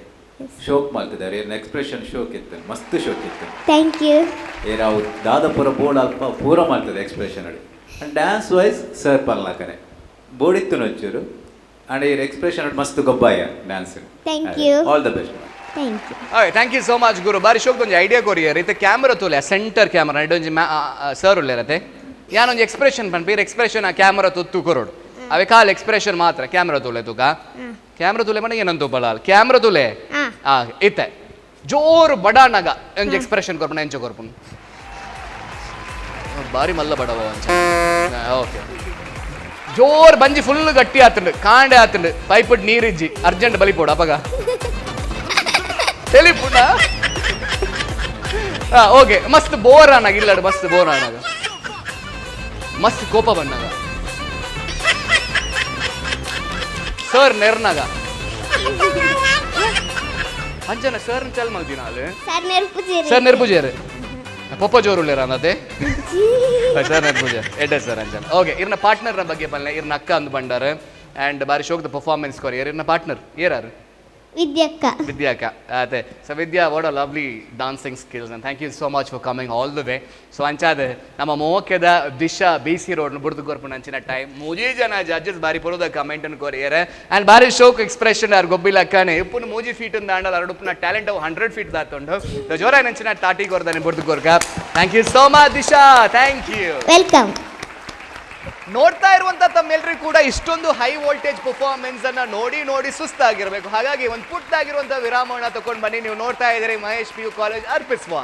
ಶೋಕ್ ಮಾಡ್ತಿದ್ದಾರೆ ಏನ್ ಎಕ್ಸ್ಪ್ರೆಷನ್ ಶೋಕ್ ಇತ್ತು ಮಸ್ತ್ ಶೋಕ್ ಇತ್ತು ಥ್ಯಾಂಕ್ ಯು ಏನಾವು ದಾದಪುರ ಬೋರ್ಡ್ ಅಲ್ಪ ಪೂರ ಮಾಡ್ತದೆ ಎಕ್ಸ್ಪ್ರೆಷನ್ ಅಡಿ ಡ್ಯಾನ್ಸ್ ವೈಸ್ ಸರ್ ಪಲ್ಲಾಕನೆ ಬೋರ್ಡ್ ಇತ್ತು ನೊಚ್ಚೂರು and your expression must go by dancing. Thank you. All the best. Thank you. Alright, thank you so much Guru. Bari shok donji idea kori rite camera tole center camera idonji sir ulle rate yan onji expression pan pir expression a camera tuttu korodu ave kal expression matra camera tole tuka camera tole mane ಏನಂತ balal camera tole ite jor bada naga onji expression korpuna encho korpun bari malla badava okay ಜೋರ್ ಬಂಜಿ full ಗಟ್ಟಿ ಆತಂಡು ಕಾಂಡೆ ಆತಂಡು ಪೈಪಟ್ ನೀರಿಜ್ಜಿ urgent ಬಲಿಪೋಡು ಅಪಗ ತೆಲಿಪುಣ okay ಮಸ್ತ್ bore ಆನಾಗ ಇಲ್ಲಡು ಮಸ್ತ್ bore ಆನಾಗ ಮಸ್ತ್ ಕೋಪ ಬಂದಾಗ ಸರ್ ನೆರ್ನಾಗ ಅಂಜನ ಸರ್ ಚಲ್ ಮಲ್ದಿನ ಅಲ್ಲಿ ಸರ್ ನೆರ್ಪುಜೇರು ಪಪ್ಪ ಜೋರುಳ್ಳೇರ ಅನ್ನದೆ ಸರ್ ನೆರ್ಪುಜೆ ಎಡ್ಡೆ ಸರ್ ಅಂಜನ್ ಓಕೆ ಇರ್ನ ಪಾರ್ಟ್ನರ್ನ ಬಗ್ಗೆ ಬಲ್ಲೆ ಇರ್ನ ಅಕ್ಕ ಅಂದು ಬಂಡಾರೆ ಆ್ಯಂಡ್ ಬಾರಿ ಶೋಕ್ ದ ಪರ್ಫಾರ್ಮೆನ್ಸ್ ಕೊರಿಯರ್ ಇರ್ನ ಪಾರ್ಟ್ನರ್ ಏರಾರು ವಿದ್ಯಾಕ್ಕ ಅದೇ so Vidya what a lovely dancing skills and thank you so much for coming all the way so ಅಂಚಾದ ನಮ್ಮ ಮೋಕೆದ ದಿಶಾ BC ರೋಡ್ ಬುಡ್ದು ಕೊರ್ಪುಣ ಅಂಚಿನ ಟೈಮ್ ಮೂಜಿ ಜನ ಜಡ್ಜಸ್ ಬಾರಿ ಪುರದ ಕಮೆಂಟ್ ಅನ್ನು ಕೊರಿಯರ್ ಆ್ಯಂಡ್ ಬಾರಿ ಶೋಕ್ ಎಕ್ಸ್ಪ್ರೆಷನ್ ಆರ್ ಗೊಬ್ಬಿಲಕ್ಕನೆ ಇಪ್ಪುನ ಮೂಜಿ ಫೀಟ್ ದಾಂಡಲ್ ಅರಡುಪುನ ಟ್ಯಾಲೆಂಟ್ ಅವು 100 feet ದಾತುಂಡು ಜೋರ ನಂಚಿನ ಟಾಟಿ ಕೊರ್ದಾನೆ ಬುಡ್ದು ಕೊರ್ಕ thank you so much Disha thank you welcome ನೋಡ್ತಾ ಇರುವಂತ ತಮ್ಮೆಲ್ಲರಿಗೂ ಕೂಡ ಇಷ್ಟೊಂದು ಹೈ ವೋಲ್ಟೇಜ್ ಪರ್ಫಾರ್ಮೆನ್ಸ್ ಅನ್ನ ನೋಡಿ ಸುಸ್ತಾಗಿರ್ಬೇಕು ಹಾಗಾಗಿ ಒಂದು ಪುಟ್ಟದಾಗಿರುವಂತಹ ವಿರಾಮವನ್ನ ತಗೊಂಡು ಬನ್ನಿ ನೀವು ನೋಡ್ತಾ ಇದ್ದೀರಿ ಮಹೇಶ್ PU ಕಾಲೇಜ್ ಅರ್ಪಿಸುವ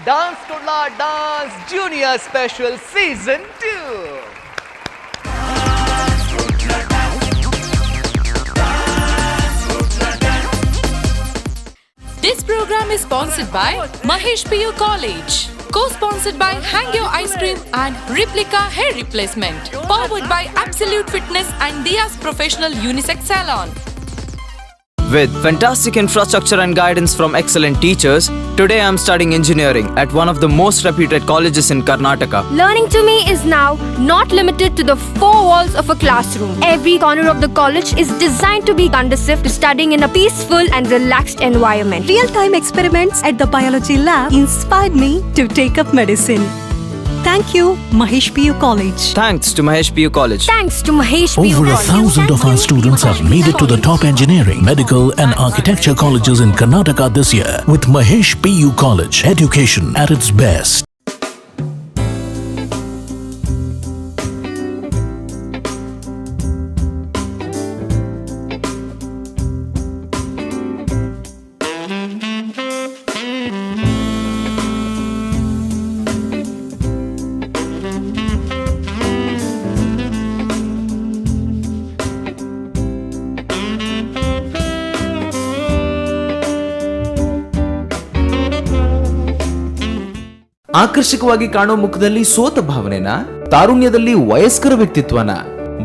dance Kudla dance junior special season 2 This program is sponsored by Mahesh PU College. Co-sponsored by Hangyo Ice Cream and Replica Hair Replacement. Powered by Absolute Fitness and Dia's Professional Unisex Salon. With fantastic infrastructure and guidance from excellent teachers, today I am studying engineering at one of the most reputed colleges in Karnataka. Learning to me is now not limited to the four walls of a classroom. Every corner of the college is designed to be conducive to studying in a peaceful and relaxed environment. Real-time experiments at the biology lab inspired me to take up medicine. Thank you, Mahesh PU College. Thanks to Mahesh PU College. Thanks to Mahesh PU Over College. 1,000 of our students have made it to the top engineering, medical and architecture colleges in Karnataka this year with Mahesh PU College. Education at its best. ಆಕರ್ಷಕವಾಗಿ ಕಾಣೋ ಮುಖದಲ್ಲಿ ಸೋತ ಭಾವನೆನ, ತಾರುಣ್ಯದಲ್ಲಿ ವಯಸ್ಕರ ವ್ಯಕ್ತಿತ್ವನ,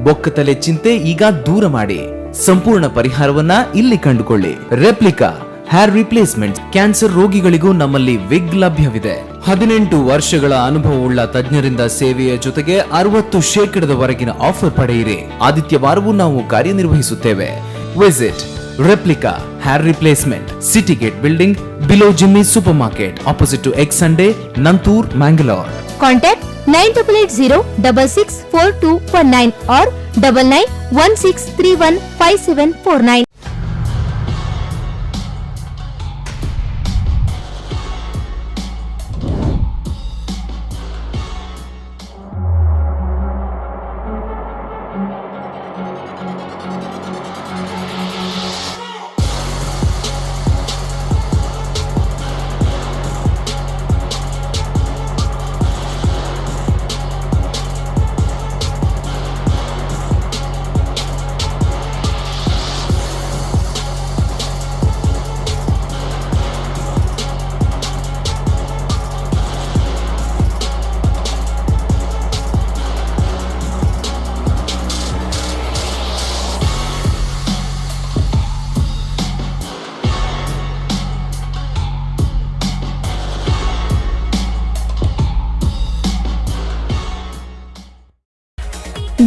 ಬೊಕ್ಕತಲೆ ಚಿಂತೆ ಈಗ ದೂರ ಮಾಡಿ ಸಂಪೂರ್ಣ ಪರಿಹಾರವನ್ನ ಇಲ್ಲಿ ಕಂಡುಕೊಳ್ಳಿ. Replica hair replacement. ಕ್ಯಾನ್ಸರ್ ರೋಗಿಗಳಿಗೂ ನಮ್ಮಲ್ಲಿ ವಿಗ್ ಲಭ್ಯವಿದೆ. 18 ವರ್ಷಗಳ ಅನುಭವವುಳ್ಳ ತಜ್ಞರಿಂದ ಸೇವೆಯ ಜೊತೆಗೆ 60% ಆಫರ್ ಪಡೆಯಿರಿ. ಆದಿತ್ಯವಾರವೂ ನಾವು ಕಾರ್ಯನಿರ್ವಹಿಸುತ್ತೇವೆ. Visit Replica Hair Replacement, City Gate Building, below Jimmy Supermarket, opposite to X Sunday, Nantur, Mangalore. Contact 9880664219 or 9916315749.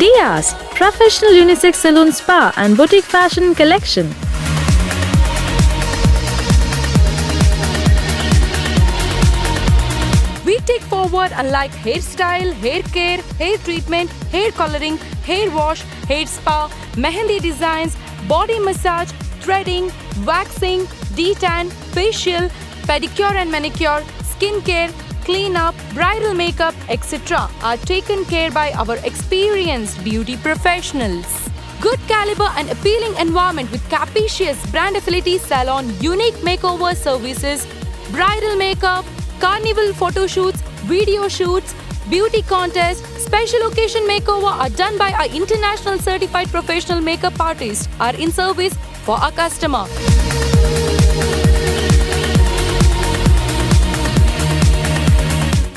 Diaz, professional unisex salon spa and boutique fashion collection. We take forward unlike hairstyle, hair care, hair treatment, hair coloring, hair wash, hair spa, mehendi designs, body massage, threading, waxing, detan, facial, pedicure and manicure, skin care, cleanup, bridal makeup, etc. are taken care by our experienced beauty professionals. Good caliber and appealing environment with capacious brand affinity salon, unique makeover services, bridal makeup, carnival photo shoots, video shoots, beauty contests, special occasion makeover are done by our international certified professional makeup artists are in service for our customer.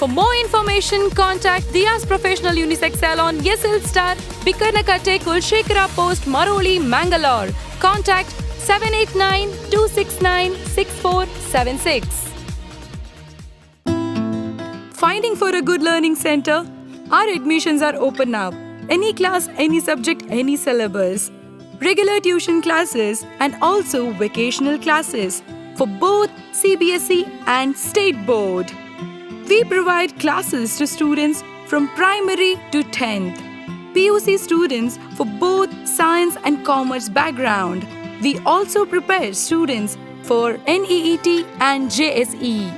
For more information, contact Diaz Professional Unisex Salon, Yesel Star, Bikarnakatte, Kulshekara Post, Maroli, Mangalore. Contact 789-269-6476. Finding for a good learning center? Our admissions are open now. Any class, any subject, any syllabus. Regular tuition classes and also vocational classes for both CBSE and State Board. We provide classes to students from primary to 10th. PUC students for both science and commerce background. We also prepare students for NEET and JSE.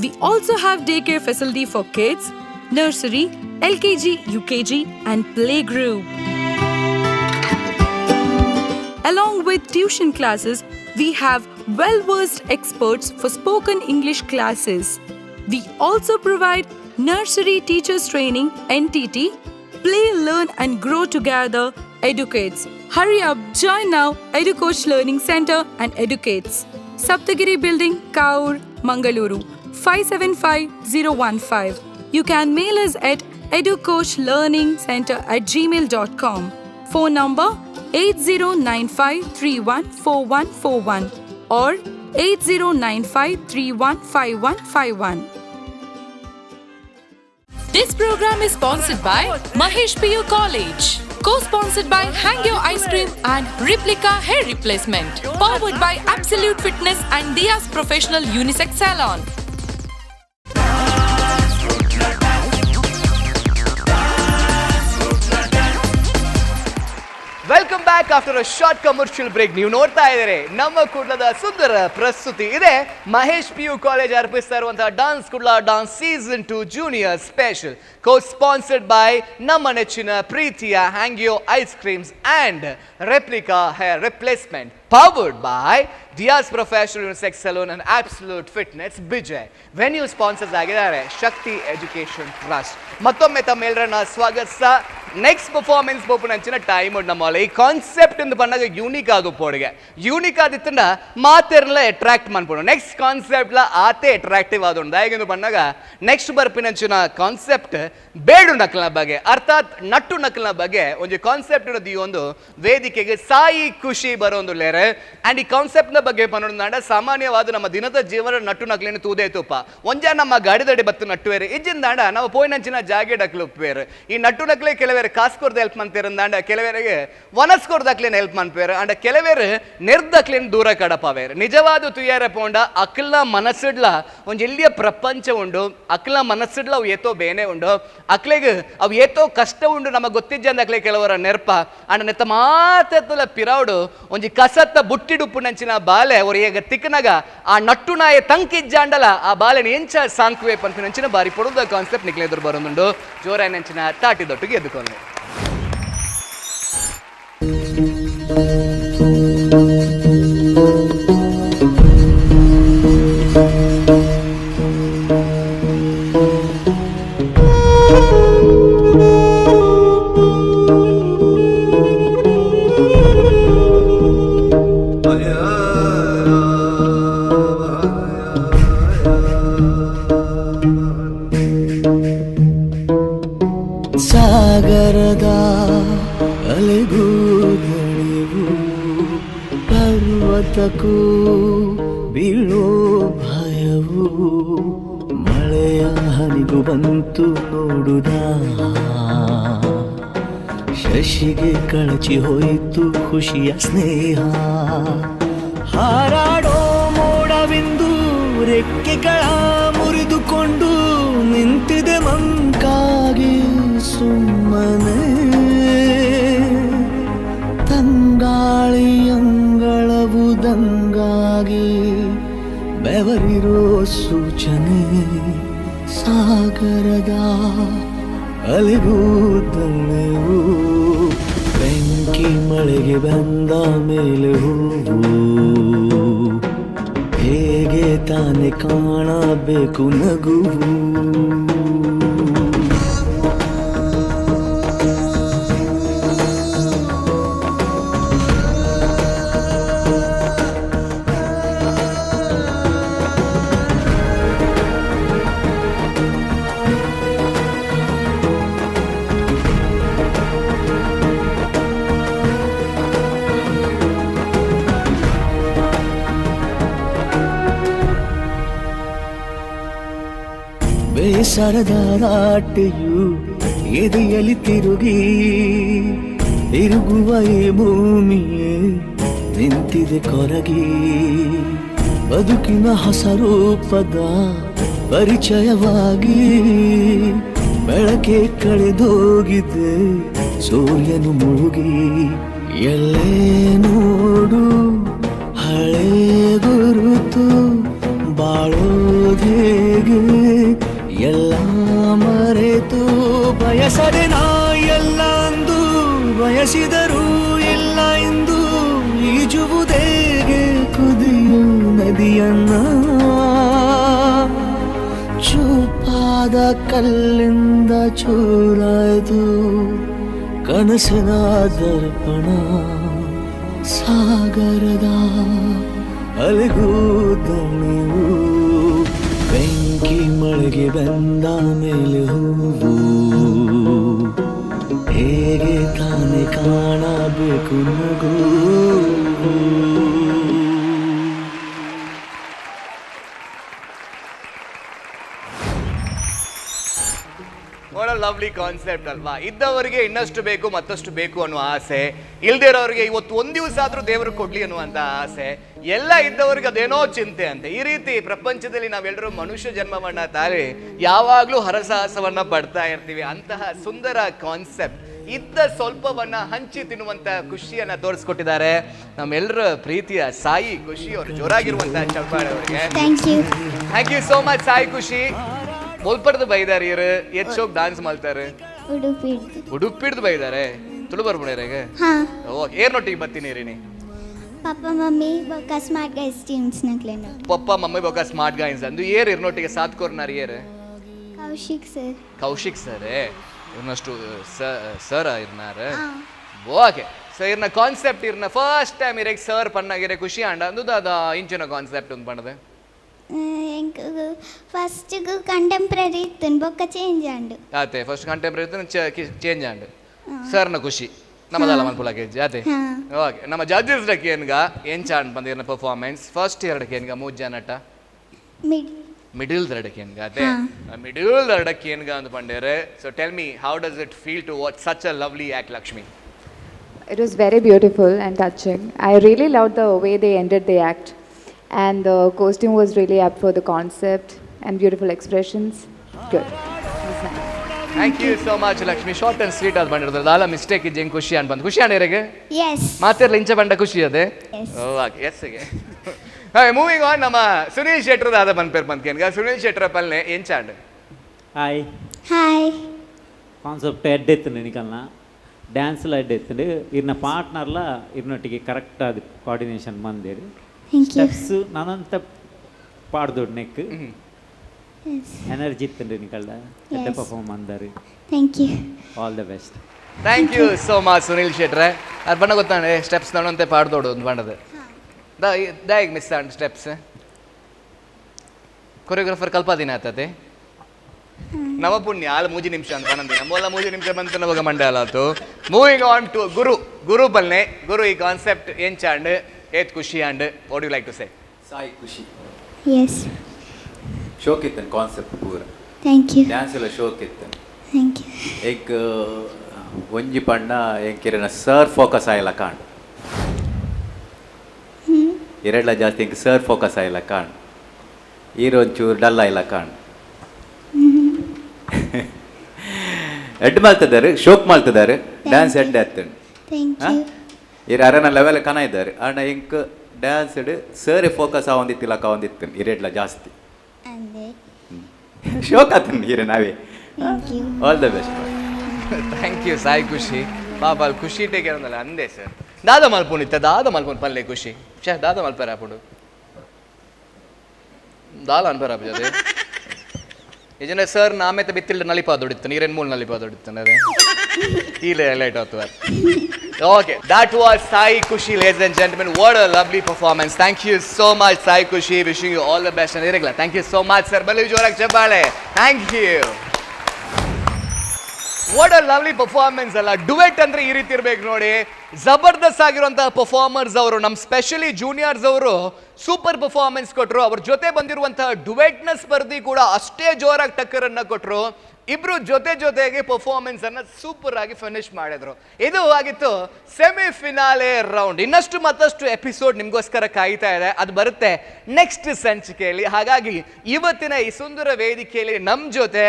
We also have daycare facility for kids, nursery, LKG, UKG and playgroup. Along with tuition classes, we have well-versed experts for spoken English classes. We also provide nursery teachers training, NTT, play, learn and grow together, educates. Hurry up, join now, EduCoach Learning Center and educates. Saptagiri Building, Kaur, Mangaluru, 575015. You can mail us at educoachlearningcenter@gmail.com. Phone number 8095314141 or 8095315151. This program is sponsored by Mahesh PU College. Co-sponsored by Hangyo Ice Cream and Replica Hair Replacement. Powered by Absolute Fitness and Diaz Professional Unisex Salon. Welcome back after a short commercial break. ನೀವು ನೋಡ್ತಾ ಇದ್ದೀರಿ ನಮ್ಮ ಕುಡ್ಲದ ಸುಂದರ ಪ್ರಸ್ತುತಿ ಇದೆ Mahesh PU college ಅರ್ಪಿಸ್ತಾ ಇರುವಂತಹ dance Kudla dance season 2 junior special, co sponsored by ನಮ್ಮ ನೆಚ್ಚಿನ ಪ್ರೀತಿಯ Hangyo ice creams and replica hair replacement, powered by Diaz Professional Unisex Salon and Absolute Fitness, Bijay. Venue sponsors ಆಗಿದ್ದಾರೆ ಶಕ್ತಿ ಎಜುಕೇಶನ್ ಟ್ರಸ್ಟ್. ಮತ್ತೊಮ್ಮೆ ತಮ್ಮೆಲ್ಲರನ್ನ ಸ್ವಾಗತಿಸ್ತಾ ನೆಕ್ಸ್ಟ್ ಪರ್ಫಾರ್ಮೆನ್ಸ್ ಬೋಪುನಂಚಿನ ಟೈಮ್ ನಮ್ಮಲ್ಲಿ ಈ concept ಎಂದು ಬಂದಾಗ unique ಆಗು ಪೋಡಿಗೆ ಯೂನಿಕ್ ಆದಿತ್ತಂಡ ಮಾತೆರ್ಲ ಅಟ್ರಾಕ್ಟ್ ಮಾಡ್ಬೋದು. ನೆಕ್ಸ್ಟ್ ಕಾನ್ಸೆಪ್ಟ್ಲ ಆತೆ ಅಟ್ರಾಕ್ಟಿವ್ ಆದೊಂಡು ಹೇಗೆಂದು ಬಂದಾಗ ನೆಕ್ಸ್ಟ್ ಬರ್ಪಿನಂಚಿನ ಕಾನ್ಸೆಪ್ಟ್ ಬೇಡು ನಕಲಿನ ಬಗ್ಗೆ ಅರ್ಥಾತ್ ನಟ್ಟು ನಕಲಿನ ಬಗ್ಗೆ ಒಂದು ಕಾನ್ಸೆಪ್ಟ್ ಇರೋದು ಈ ಒಂದು ವೇದಿಕೆಗೆ ಸಾಯಿ ಖುಷಿ ಬರೋದು ಲೇರೆ. ಅಂಡ್ ಈ ಕಾನ್ಸೆಪ್ಟ್ನ ಬಗ್ಗೆ ಪನ್ನೊಂದು ಸಾಮಾನ್ಯವಾದ ನಮ್ಮ ದಿನದ ಜೀವನ ನಟ್ಟು ನಕಲಿನ ತೂದೇ ತುಪ್ಪ ಒಂಜ ನಮ್ಮ ಗಾಡಿದಡಿ ಬತ್ತು ನಟ್ಟುವೇರು ಇಜ್ಜಿಂದಾಂಡ ನಾವು ಪೋಯಿನಂಚಿನ ಜಾಗೆ ಡಕ್ಲು ಉಪ್ಪೇರು. ಈ ನಟ್ಟು ನಕಲೆ ಕೆಲವೇ ಕೆಲವೇರು ಕಾಸ್ಕೊರ್ದು ಹೆಲ್ಪ್ ಮಾಡ್ತೀರಂದ ಅಂಡ ಕೆಲವೇರಿಗೆ ವನಸ್ಕೊರ್ದಕ್ಲೇನು ಹೆಲ್ಪ್ ಮಾಡ್ಪೇರು ಅಂಡ ಕೆಲವೇರು ನೆರ್ದಕ್ಲೇನು ದೂರ ಕಡಪವೇರು ನಿಜವಾದ ತುಯ್ಯಾರ ಪೋಂಡ ಅಕ್ಲ ಮನಸ್ಸಿಡ್ಲ ಒಂದು ಎಲ್ಲಿಯ ಪ್ರಪಂಚ ಉಂಡು ಅಕ್ಲ ಮನಸ್ಸಿಡ್ಲ ಅವು ಏತೋ ಬೇನೆ ಉಂಡು ಅಕ್ಲೆಗೆ ಅವು ಏತೋ ಕಷ್ಟ ಉಂಡು ನಮಗೆ ಗೊತ್ತಿಜ್ಜಂದ ಅಕ್ಲೆ ಕೆಲವರ ನೆರ್ಪ ಅಂಡ ನೆತ್ತ ಮಾತೆತ್ತಲ ಪಿರಾವುಡು ಒಂಜಿ ಕಸತ್ತ ಬುಟ್ಟಿಡುಪ್ಪು ನಂಚಿನ ಬಾಲೆ ಅವ್ರು ಈಗ ತಿಕ್ಕನಾಗ ಆ ನಟ್ಟು ನಾಯ ತಂಕಿಜ್ಜಾಂಡಲ ಆ ಬಾಲೆನ ಎಂಚ ಸಾಂಕ್ವೆ ಪಂಪಿ ನಂಚಿನ ಬಾರಿ ಪೊಡುದ ಕಾನ್ಸೆಪ್ಟ್ ನಿಕ್ಲೆ ಎದುರು ಬರೋದುಂಡು ಜೋರ ನಂಚಿನ ತಾಟಿದೊಟ್ಟಿಗೆ ಎದ್ದುಕೊಂಡು ಸಾಗರದ ಅಲೆಗೂ ದಣಿವು ಪರ್ವತಕ್ಕೂ ಬೀಳೋ ಭಯವು ಮಳೆಯ ಹನಿಗೂ ಬಂತು ನೋಡುದ ಶಶಿಗೆ ಕಳಚಿ ಹೋಯಿತು ಖುಷಿಯ ಸ್ನೇಹ ಹಾರಾಡೋ ಮೋಡವೆಂದು ರೆಕ್ಕೆಗಳ ಮುರಿದುಕೊಂಡು ನಿಂತಿದೆ ಮಂಕಾಗಿ ಸುಮ್ಮನೆ ತಂಗಾಳಿಯಂಗಳವುದಂಗಾಗಿ ಬೆವರಿರೋ ಸೂಚನೆ ಸಾಗರದ ಅಲೆಗೂ ದಳೆವು ಬೆಂಕಿ ಮಳೆಗೆ ಬಂದ ಮೇಲೆ ಹೂವು ಹೇಗೆ ತಾನೆ ಕಾಣಬೇಕು ನಗುವು ಬೇಸರದ ರಾಟೆಯು ಎದೆಯಲ್ಲಿ ತಿರುಗಿ ತಿರುಗುವ ಈ ಭೂಮಿಯೇ ನಿಂತಿದೆ ಕೊರಗಿ ಬದುಕಿನ ಹೊಸ ರೂಪದ ಪರಿಚಯವಾಗಿ ಬೆಳಕೆ ಕಳೆದೋಗಿದೆ ಸೂರ್ಯನು ಮುಳುಗಿ ಎಲ್ಲೇ ನೋಡು ಹಳೆ ಗುರುತು ಬಾಳೋದೇಗೆ ಎಲ್ಲ ಮರೆತು ಬಯಸದೆ ನಾ ಎಲ್ಲ ಅಂದು ಬಯಸಿದರೂ ಇಲ್ಲ ಎಂದು ಈಜುವುದೇಗೆ ಕುದಿಯು ನದಿಯನ್ನ ಚೂಪಾದ ಕಲ್ಲಿಂದ ಚೂರಾಯ್ದು ಕನಸಿನ ದರ್ಪಣ ಸಾಗರದ ಅಲೆಗೂ ದಣಿವು ಬೆಂಕಿ ಮಳೆಗೆ ಬಂದ ಮೇಲೆ ಹೂವು ಹೇಗೆ ತಾನೆ ಕಾಣಬೇಕು ನಗು ಲವ್ಲಿ ಕಾನ್ಸೆಪ್ಟ್ ಅಲ್ವಾ ಇದ್ದವರಿಗೆ ಇನ್ನಷ್ಟು ಬೇಕು ಮತ್ತಷ್ಟು ಬೇಕು ಅನ್ನೋ ಆಸೆ ಇಲ್ದೇ ಇರೋರಿಗೆ ಇವತ್ತು ಒಂದ್ ದಿವಸ ಆದ್ರೂ ದೇವರು ಕೊಡ್ಲಿ ಅನ್ನುವಂತ ಆಸೆ ಎಲ್ಲ ಇದ್ದವರಿಗೆ ಅದೇನೋ ಚಿಂತೆ ಅಂತೆ ಈ ರೀತಿ ಪ್ರಪಂಚದಲ್ಲಿ ನಾವೆಲ್ಲರೂ ಮನುಷ್ಯ ಜನ್ಮವನ್ನ ತಾಳಿ ಯಾವಾಗ್ಲೂ ಹರಸಾಹಸವನ್ನ ಪಡ್ತಾ ಇರ್ತೀವಿ ಅಂತಹ ಸುಂದರ ಕಾನ್ಸೆಪ್ಟ್ ಇದ್ದ ಸ್ವಲ್ಪವನ್ನ ಹಂಚಿ ತಿನ್ನುವಂತ ಖುಷಿಯನ್ನ ತೋರಿಸ್ಕೊಟ್ಟಿದ್ದಾರೆ ನಮ್ಮೆಲ್ಲರ ಪ್ರೀತಿಯ ಸಾಯಿ ಖುಷಿ ಅವರು ಜೋರಾಗಿರುವಂತಹ ಚಪ್ಪಾಳೆ ಅವರಿಗೆ thank you so much Sai Khushi ಮುಲ್ಪಡ್ದು ಬೈದಾರೆ ಇವರು ಎಚ್ಚೋಕ್ ಡಾನ್ಸ್ ಮಾಡ್ತಾರೆ ಉಡುಪಿಡ್ದು ಬೈದಾರೆ ತುಳು ಬರ್ಬಿಡ್ಯಾರೆ ಏರ್ನೊಟ್ಟಿಗೆ ಬರ್ತೀನಿ ರೀ ಪಪ್ಪ ಮಮ್ಮಿ ಬೊಕ್ಕ ಸ್ಮಾರ್ಟ್ ಗೈಸ್ ಟೀಮ್ಸ್ ನಕ್ಲೇನು ಪಪ್ಪ ಮಮ್ಮಿ ಬೊಕ್ಕ ಸ್ಮಾರ್ಟ್ ಗೈಸ್ ಅಂದು ಏರ್ ಇರ್ನೊಟ್ಟಿಗೆ ಸಾತ್ ಕೋರ್ನಾರ್ ಏರ್ ಕೌಶಿಕ್ ಸರ್ ಇವ್ನಷ್ಟು ಸರ್ ಇರ್ನಾರ ಓಕೆ ಸೊ ಇರ್ನ ಕಾನ್ಸೆಪ್ಟ್ ಇರ್ನ ಫಸ್ಟ್ ಟೈಮ್ ಇರಕ್ಕೆ ಸರ್ ಪಣ್ಣಾಗಿರೆ ಖುಷಿ ಆಂಡ ಅಂದು ಅದ ಇಂಚಿನ ಕಾನ್ಸೆಪ್ಟ್ ಒಂದು ಪಣ್ಣದೆ ಫಸ್ಟ್ ಕಂಟೆಂಪ್ರರಿ ಇತ್ತು ಬೊಕ್ಕ ಚೇಂಜ್ ಆಂಡು ಆತೆ ಫಸ್ಟ್ ಕಂಟೆಂಪ್ರರಿ ಇತ್ತು ಚೇಂಜ್ ಆಂಡು ಸರ್ನ ಖುಷಿ ನಮ್ಮದಲ್ಲ ಮನ್ಪುಳಕ್ಕೆ ಆತೆ ಓಕೆ ನಮ್ಮ ಜಡ್ಜಸ್ ಡಕ್ಕೆ ಏನ್ಗ ಎಂಚ ಅನ್ಪಂದಿರ್ನ ಪರ್ಫಾರ್ಮೆನ್ಸ್ ಫಸ್ಟ್ ಎರಡಕ್ಕೆ ಏನ್ಗ ಮೂಜ್ ನಟ ಮಿಡಲ್ ದಡಕಿಯನ್ಗ ಅದೇ ಮಿಡಲ್ ದಡಕಿಯನ್ಗ ಅಂತ ಪಂಡೇರೆ. So tell me, how does it feel to watch such a lovely act, Lakshmi? It was very beautiful and touching. I really loved the way they ended the act, and the costume was really up for the concept and beautiful expressions. Good. Thank you so much Lakshmi. Short and sweet ಅದು ಬಂದಿರೋದು ದಾಲ mistake ಇದ್ದೆ ಹೆಂಗೆ ಖುಷಿ ಅಂತ ಬಂದು ಖುಷಿ ಅಣ್ಣಿರಿಗೆ ಮಾತಿರ್ಲಿ ಇಂಚ ಬಂಡ ಖುಷಿ ಅದೇ ಓಕೆ ಎಸ್ಗೆ. ಮೂವಿಂಗ್ ಆನ್, ನಮ್ಮ ಸುನೀಲ್ ಶೆಟ್ರದ ಅದ ಬಂದ್ಪೇರು ಬಂದ್ಕೇನ್ಗ ಸುನೀಲ್ ಶೆಟ್ರ ಪಲ್ಲೆ ಎಂಚಾಂಡ್ ಹಾಯ್ ಹಾಯ್ ಕಾನ್ಸೆಪ್ಟ್ ಎಡ್ಡೆತ್ತು ನೆನಿಕಲ್ನ ಡ್ಯಾನ್ಸ್ಲ ಎಡ್ಡೆತ್ತು ಇರ್ನ ಪಾರ್ಟ್ನರ್ಲ ಇರ್ನೊಟ್ಟಿಗೆ ಕರೆಕ್ಟ್ ಅದು ಕೋಆರ್ಡಿನೇಷನ್ ಬಂದೇರಿ ಸ್ಟೆಪ್ಸ್ ನಾನಂತ ಪಾಡ್ದೊಡ್ ನೆಕ್ ಎನರ್ಜಿ ಇತ್ತು ನಿಕಲ್ದ ಎಡ್ಡೆ ಪರ್ಫಾರ್ಮ್ ಅಂದಾರಿ. Thank you, all the best. Thank you so much Sunil ಶೆಟ್ರೆ. ಅದು ಬಣ್ಣ ಗೊತ್ತಾನೆ ಸ್ಟೆಪ್ಸ್ ನಾನಂತೆ ಪಾಡ್ದೋಡು ಒಂದು ಬಣ್ಣದ ದಾಯಿಗೆ ಮಿಸ್ ಆಂಡ್ ಸ್ಟೆಪ್ಸ್ ಕೊರಿಯೋಗ್ರಾಫರ್ ಕಲ್ಪಾದಿನ ಆತತೆ ನವ ಪುಣ್ಯ ಆಲ್ 3 ನಿಮಿಷ ಅಂತ ಬಂದಿ ನಮ್ಮಲ್ಲ 3 ನಿಮಿಷ ಬಂತು ನವಾಗ ಮಂಡಲ ಆತು. ಮೂವಿಂಗ್ ಆನ್ ಟು ಗುರು ಬಲ್ನೆ ಗುರು ಈ ಕಾನ್ಸೆಪ್ಟ್ ಎಂಚಾಂಡ್ ಏತ್ ಖುಷಿ and what you like to say? Sai Khushi ಎಸ್ ಶೋಕ್ ಇತ್ತನ್ ಕಾನ್ಸೆಪ್ಟ್ ಪೂರ. Thank you. ಡ್ಯಾನ್ಸ್ ಎಲ್ಲ ಶೋಕ್ ಇತ್ತನ್. Thank you. ಏಕ್ ಒಂಜಿ ಪಣ್ಣ ಎಂಕಿರನ ಸರ್ ಫೋಕಸ್ ಆಯ್ಲ ಕಾಣ್ ಎರಡ್ಲ ಜಾಸ್ತಿ ಎಂಕ್ ಸರ್ ಫೋಕಸ್ ಆಯ್ಲ ಕಾಣ್ ಈರೊಂಚೂರು ಡಲ್ ಆಯ್ಲ ಕಾಣ್ ಎಡ್ ಮಾಡ್ತಿದ್ದಾರೆ ಶೋಕ್ ಮಾಡ್ತಿದ್ದಾರೆ ಡ್ಯಾನ್ಸ್ ಎಡ್ ಆಗ್ತಂಡು ಇರು ಅರನ ಲೆವೆಲ್ ಕನ ಇದ್ದಾರೆ ಅಣ್ಣ ಎಂಕ್ ಡ್ಯಾನ್ಸ್ ಸರ್ ಫೋಕಸ್ ಆವಂದಿತ್ತಿಲ್ಲ ಕಾವಂದಿತ್ತು ಇರೆಡ್ಲ ಜಾಸ್ತಿ ಶೋಕ್ ಆತನ್ ಇರ ನಾವೇ. All the best. Thank you Sai Khushi. ಪಾಪ ಅಲ್ಲಿ ಖುಷಿ ಟೇಕ್ ಏನಲ್ಲ ಅಂದೆ ಸರ್ ದಾದ ಮಲ್ಪುಣಿತ್ತ ದಾದ ಮಲ್ಪುಣ್ ಪಲ್ಲೆ ಖುಷಿ ಶೇ ದಾದ ಮಲ್ಪರ ಆಪುಡು ದಾಲ ಅನ್ಪರ ಆಪದೆ ಏಜನ ಸರ್ ನಾಮೇತ ಬಿತ್ತಿಲ್ದ ನಲಿಪಾದೊಡಿತ್ತು ನೀರೇನ್ ಮೂಲ ನಲಿಪಾದೊಡಿತ್ತು ಅದೇ ಈಲೆ ಲೈಟ್ ಆತು. Okay, that was Sai Kushi, ladies and gentlemen. What a lovely performance. Thank you so much, Sai Kushi. Wishing you all the best and irregular. Thank you so much, sir. Balu Jorak Chapale. Thank you. What a lovely performance alla. Duet andre ee ರೀತಿ ಇರಬೇಕು ನೋಡಿ. ಜಬರ್ದಸ್ತ್ ಆಗಿರುವಂತಹ performers ಅವರು ನಮ್ಮ specially juniors ಅವರು super performance ಕೊಟ್ಟರು. ಅವ್ರ ಜೊತೆ ಬಂದಿರುವಂತಹ ಡುವೆಟ್ನ ಸ್ಪರ್ಧಿ ಕೂಡ ಅಷ್ಟೇ ಜೋರಾಗಿ ಟಕ್ಕರ್ ಅನ್ನ ಕೊಟ್ಟರು. ಇಬ್ರು ಜೊತೆಗೆ ಪರ್ಫಾರ್ಮೆನ್ಸ್ ಅನ್ನ ಸೂಪರ್ ಆಗಿ ಫಿನಿಶ್ ಮಾಡಿದ್ರು. ಇದು ಆಗಿತ್ತು ಸೆಮಿಫಿನಾಲೆ ರೌಂಡ್. ಇನ್ನಷ್ಟು ಮತ್ತಷ್ಟು ಎಪಿಸೋಡ್ ನಿಮ್ಗೋಸ್ಕರ ಕಾಯ್ತಾ ಇದೆ, ಅದು ಬರುತ್ತೆ ನೆಕ್ಸ್ಟ್ ಸಂಚಿಕೆಯಲ್ಲಿ. ಹಾಗಾಗಿ ಇವತ್ತಿನ ಈ ಸುಂದರ ವೇದಿಕೆಯಲ್ಲಿ ನಮ್ಮ ಜೊತೆ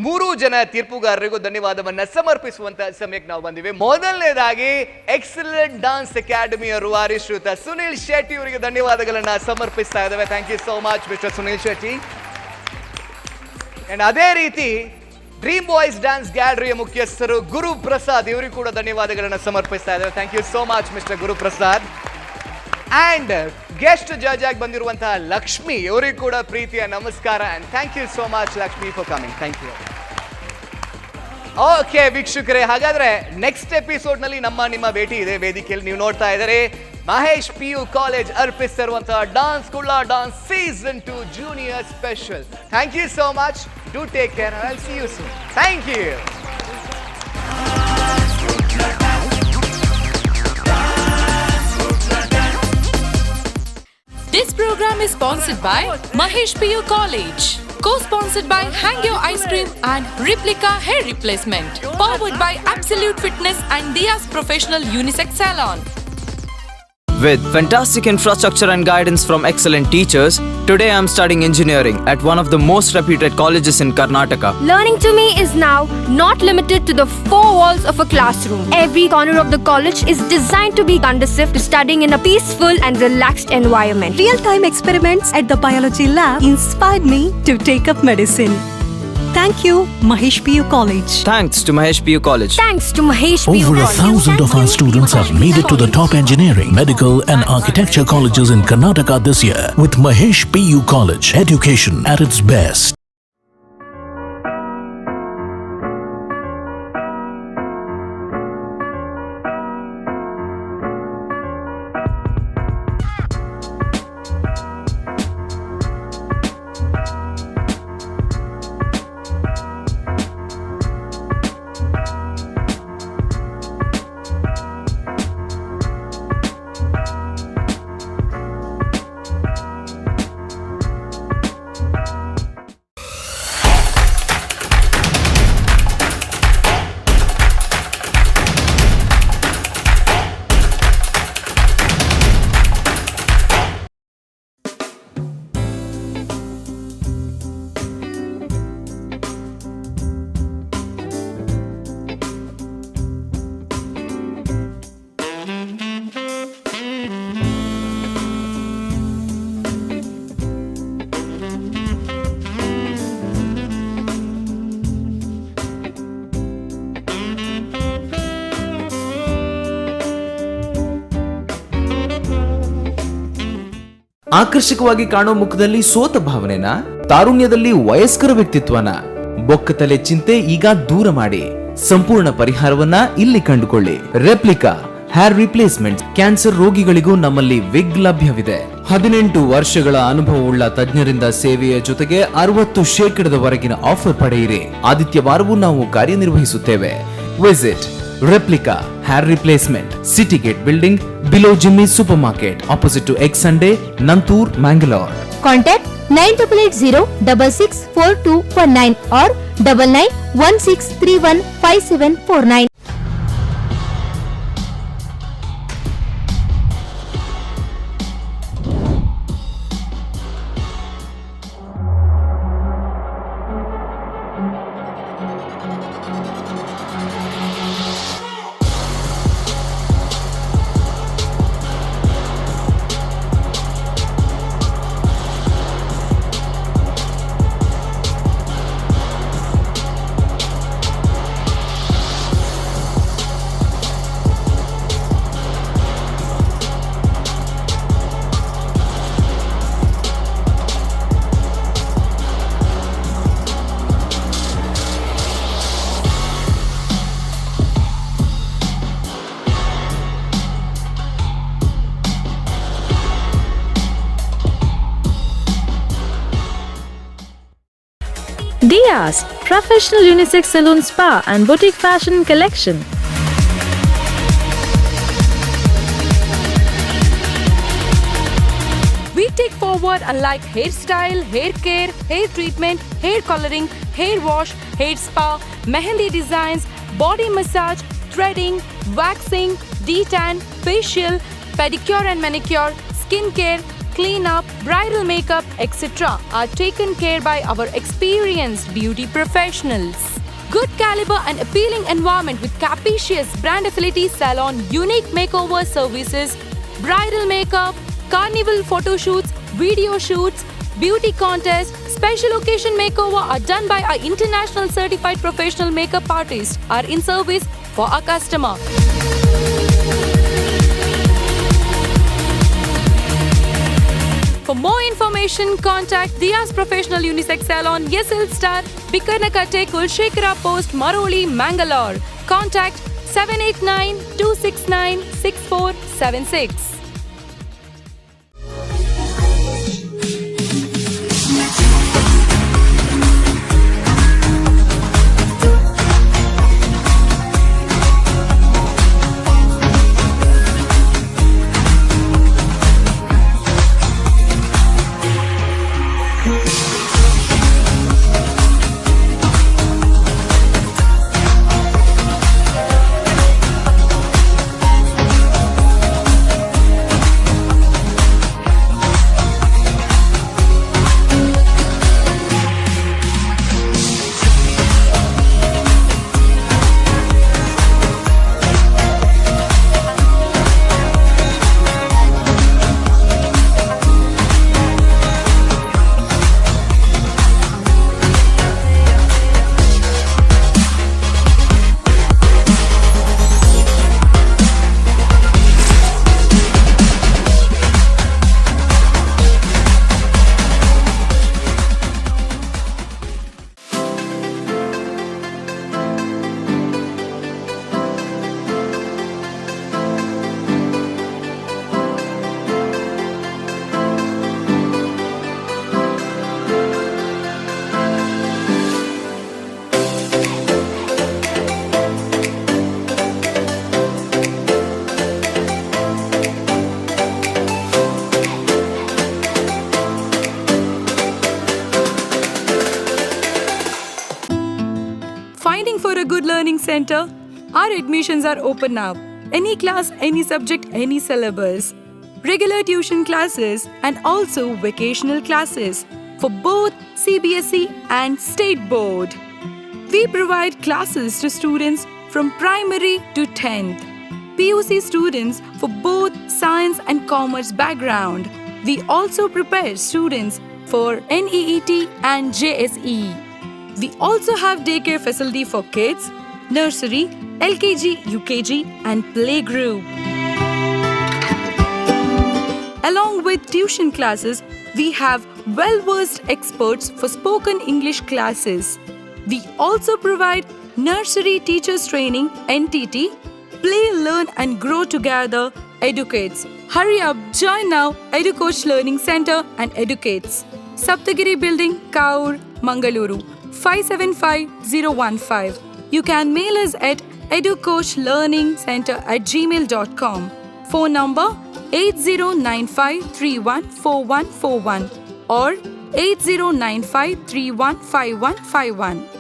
3 ಜನ ತೀರ್ಪುಗಾರರಿಗೂ ಧನ್ಯವಾದವನ್ನ ಸಮರ್ಪಿಸುವಂತ ಸಮಯಕ್ಕೆ ನಾವು ಬಂದಿವೆ. ಮೊದಲನೇದಾಗಿ ಎಕ್ಸಲೆಂಟ್ ಡಾನ್ಸ್ ಅಕಾಡೆಮಿಯ ರೂವಾರಿ ಶ್ರೀಯುತ ಸುನೀಲ್ ಶೆಟ್ಟಿ ಅವರಿಗೆ ಧನ್ಯವಾದಗಳನ್ನ ಸಮರ್ಪಿಸ್ತಾ ಇದ್ದೇವೆ. Thank you so much mister Sunil Shetty. And ಅದೇ ರೀತಿ ಡ್ರೀಮ್ ಬಾಯ್ಸ್ ಡ್ಯಾನ್ಸ್ ಗ್ಯಾಲರಿಯ ಮುಖ್ಯಸ್ಥರು ಗುರು ಪ್ರಸಾದ್ ಇವರಿಗೂ ಕೂಡ ಧನ್ಯವಾದಗಳನ್ನು ಸಮರ್ಪಿಸ್ತಾ ಇದ್ದಾರೆ. Thank you so much mister Guru Prasad. And guest judge ಆಗಿ ಬಂದಿರುವಂತಹ ಲಕ್ಷ್ಮಿ ಇವರಿಗೂ ಕೂಡ ಪ್ರೀತಿಯ ನಮಸ್ಕಾರ. And thank you so much Lakshmi for coming. Thank you. Okay ವೀಕ್ಷಕರೇ, ಹಾಗಾದ್ರೆ ನೆಕ್ಸ್ಟ್ ಎಪಿಸೋಡ್ ನಲ್ಲಿ ನಿಮ್ಮ ಭೇಟಿ ಇದೆ ವೇದಿಕೆಯಲ್ಲಿ. ನೀವು ನೋಡ್ತಾ ಇದ್ದಾರೆ ಮಹೇಶ್ PU ಕಾಲೇಜ್ ಅರ್ಪಿಸ್ತಿರುವಂತಹ ಡಾನ್ಸ್ ಕುಳ್ಳ dance season 2 junior special. Thank you so much. Do take care and I'll see you soon. Thank you. This program is sponsored by Mahesh PU College. Co-sponsored by Hangyo Ice Cream and Replica Hair Replacement. Powered by Absolute Fitness and Dia's Professional Unisex Salon. With fantastic infrastructure and guidance from excellent teachers, today I am studying engineering at one of the most reputed colleges in Karnataka. Learning to me is now not limited to the 4 walls of a classroom. Every corner of the college is designed to be conducive to studying in a peaceful and relaxed environment. Real-time experiments at the biology lab inspired me to take up medicine. Thank you, Mahesh PU College. Thanks to Mahesh PU College. Thanks to Mahesh PU Over College. 1,000 of our students have made it to the top engineering, medical and architecture colleges in Karnataka this year with Mahesh PU College. Education at its best. ಆಕರ್ಷಕವಾಗಿ ಕಾಣೋ ಮುಖದಲ್ಲಿ ಸೋತ ಭಾವನೆನ, ತಾರುಣ್ಯದಲ್ಲಿ ವಯಸ್ಕರ ವ್ಯಕ್ತಿತ್ವನ, ಬೊಕ್ಕತಲೆ ಚಿಂತೆ ಈಗ ದೂರ ಮಾಡಿ ಸಂಪೂರ್ಣ ಪರಿಹಾರವನ್ನ ಇಲ್ಲಿ ಕಂಡುಕೊಳ್ಳಿ. Replica hair replacement. ಕ್ಯಾನ್ಸರ್ ರೋಗಿಗಳಿಗೂ ನಮ್ಮಲ್ಲಿ ವಿಗ್ ಲಭ್ಯವಿದೆ. 18 ವರ್ಷಗಳ ಅನುಭವವುಳ್ಳ ತಜ್ಞರಿಂದ ಸೇವೆಯ ಜೊತೆಗೆ 60% ಆಫರ್ ಪಡೆಯಿರಿ. ಆದಿತ್ಯವಾರವೂ ನಾವು ಕಾರ್ಯನಿರ್ವಹಿಸುತ್ತೇವೆ. Visit replica hair replacement, city gate building, below Jimmy super market, opposite to X Sunday, Nanthur, Mangalore. Contact 9880664219 or 9916315749. Diaz, professional unisex salon spa and boutique fashion collection. We take forward unlike hairstyle, hair care, hair treatment, hair coloring, hair wash, hair spa, mehendi designs, body massage, threading, waxing, detan, facial, pedicure and manicure, skin care, cleanup, bridal makeup, etc. are taken care by our experienced beauty professionals. Good caliber and appealing environment with capacious brand affinity salon, unique makeover services, bridal makeup, carnival photo shoots, video shoots, beauty contests, special occasion makeover are done by our international certified professional makeup artists are in service for our customer. For more information, contact Diaz Professional Unisex Salon, Yesel Star, Bikarnakatte, Kulshekara Post, Maroli, Mangalore. Contact 789-269-6476. Finding for a good learning center? Our admissions are open now. Any class, any subject, any syllabus. Regular tuition classes and also vocational classes for both CBSE and State Board. We provide classes to students from primary to 10th. PUC students for both science and commerce background. We also prepare students for NEET and JSE. We also have daycare facility for kids, nursery, LKG, UKG and playgroup. Along with tuition classes, we have well-versed experts for spoken English classes. We also provide nursery teachers training, NTT, Play, Learn and Grow Together, Educates. Hurry up, join now, EduCoach Learning Center and Educates. Saptagiri Building, Kaur, Mangaluru, 575015. You can mail us at educoachlearningcenter@gmail.com. Phone number 8095314141 or 8095315151.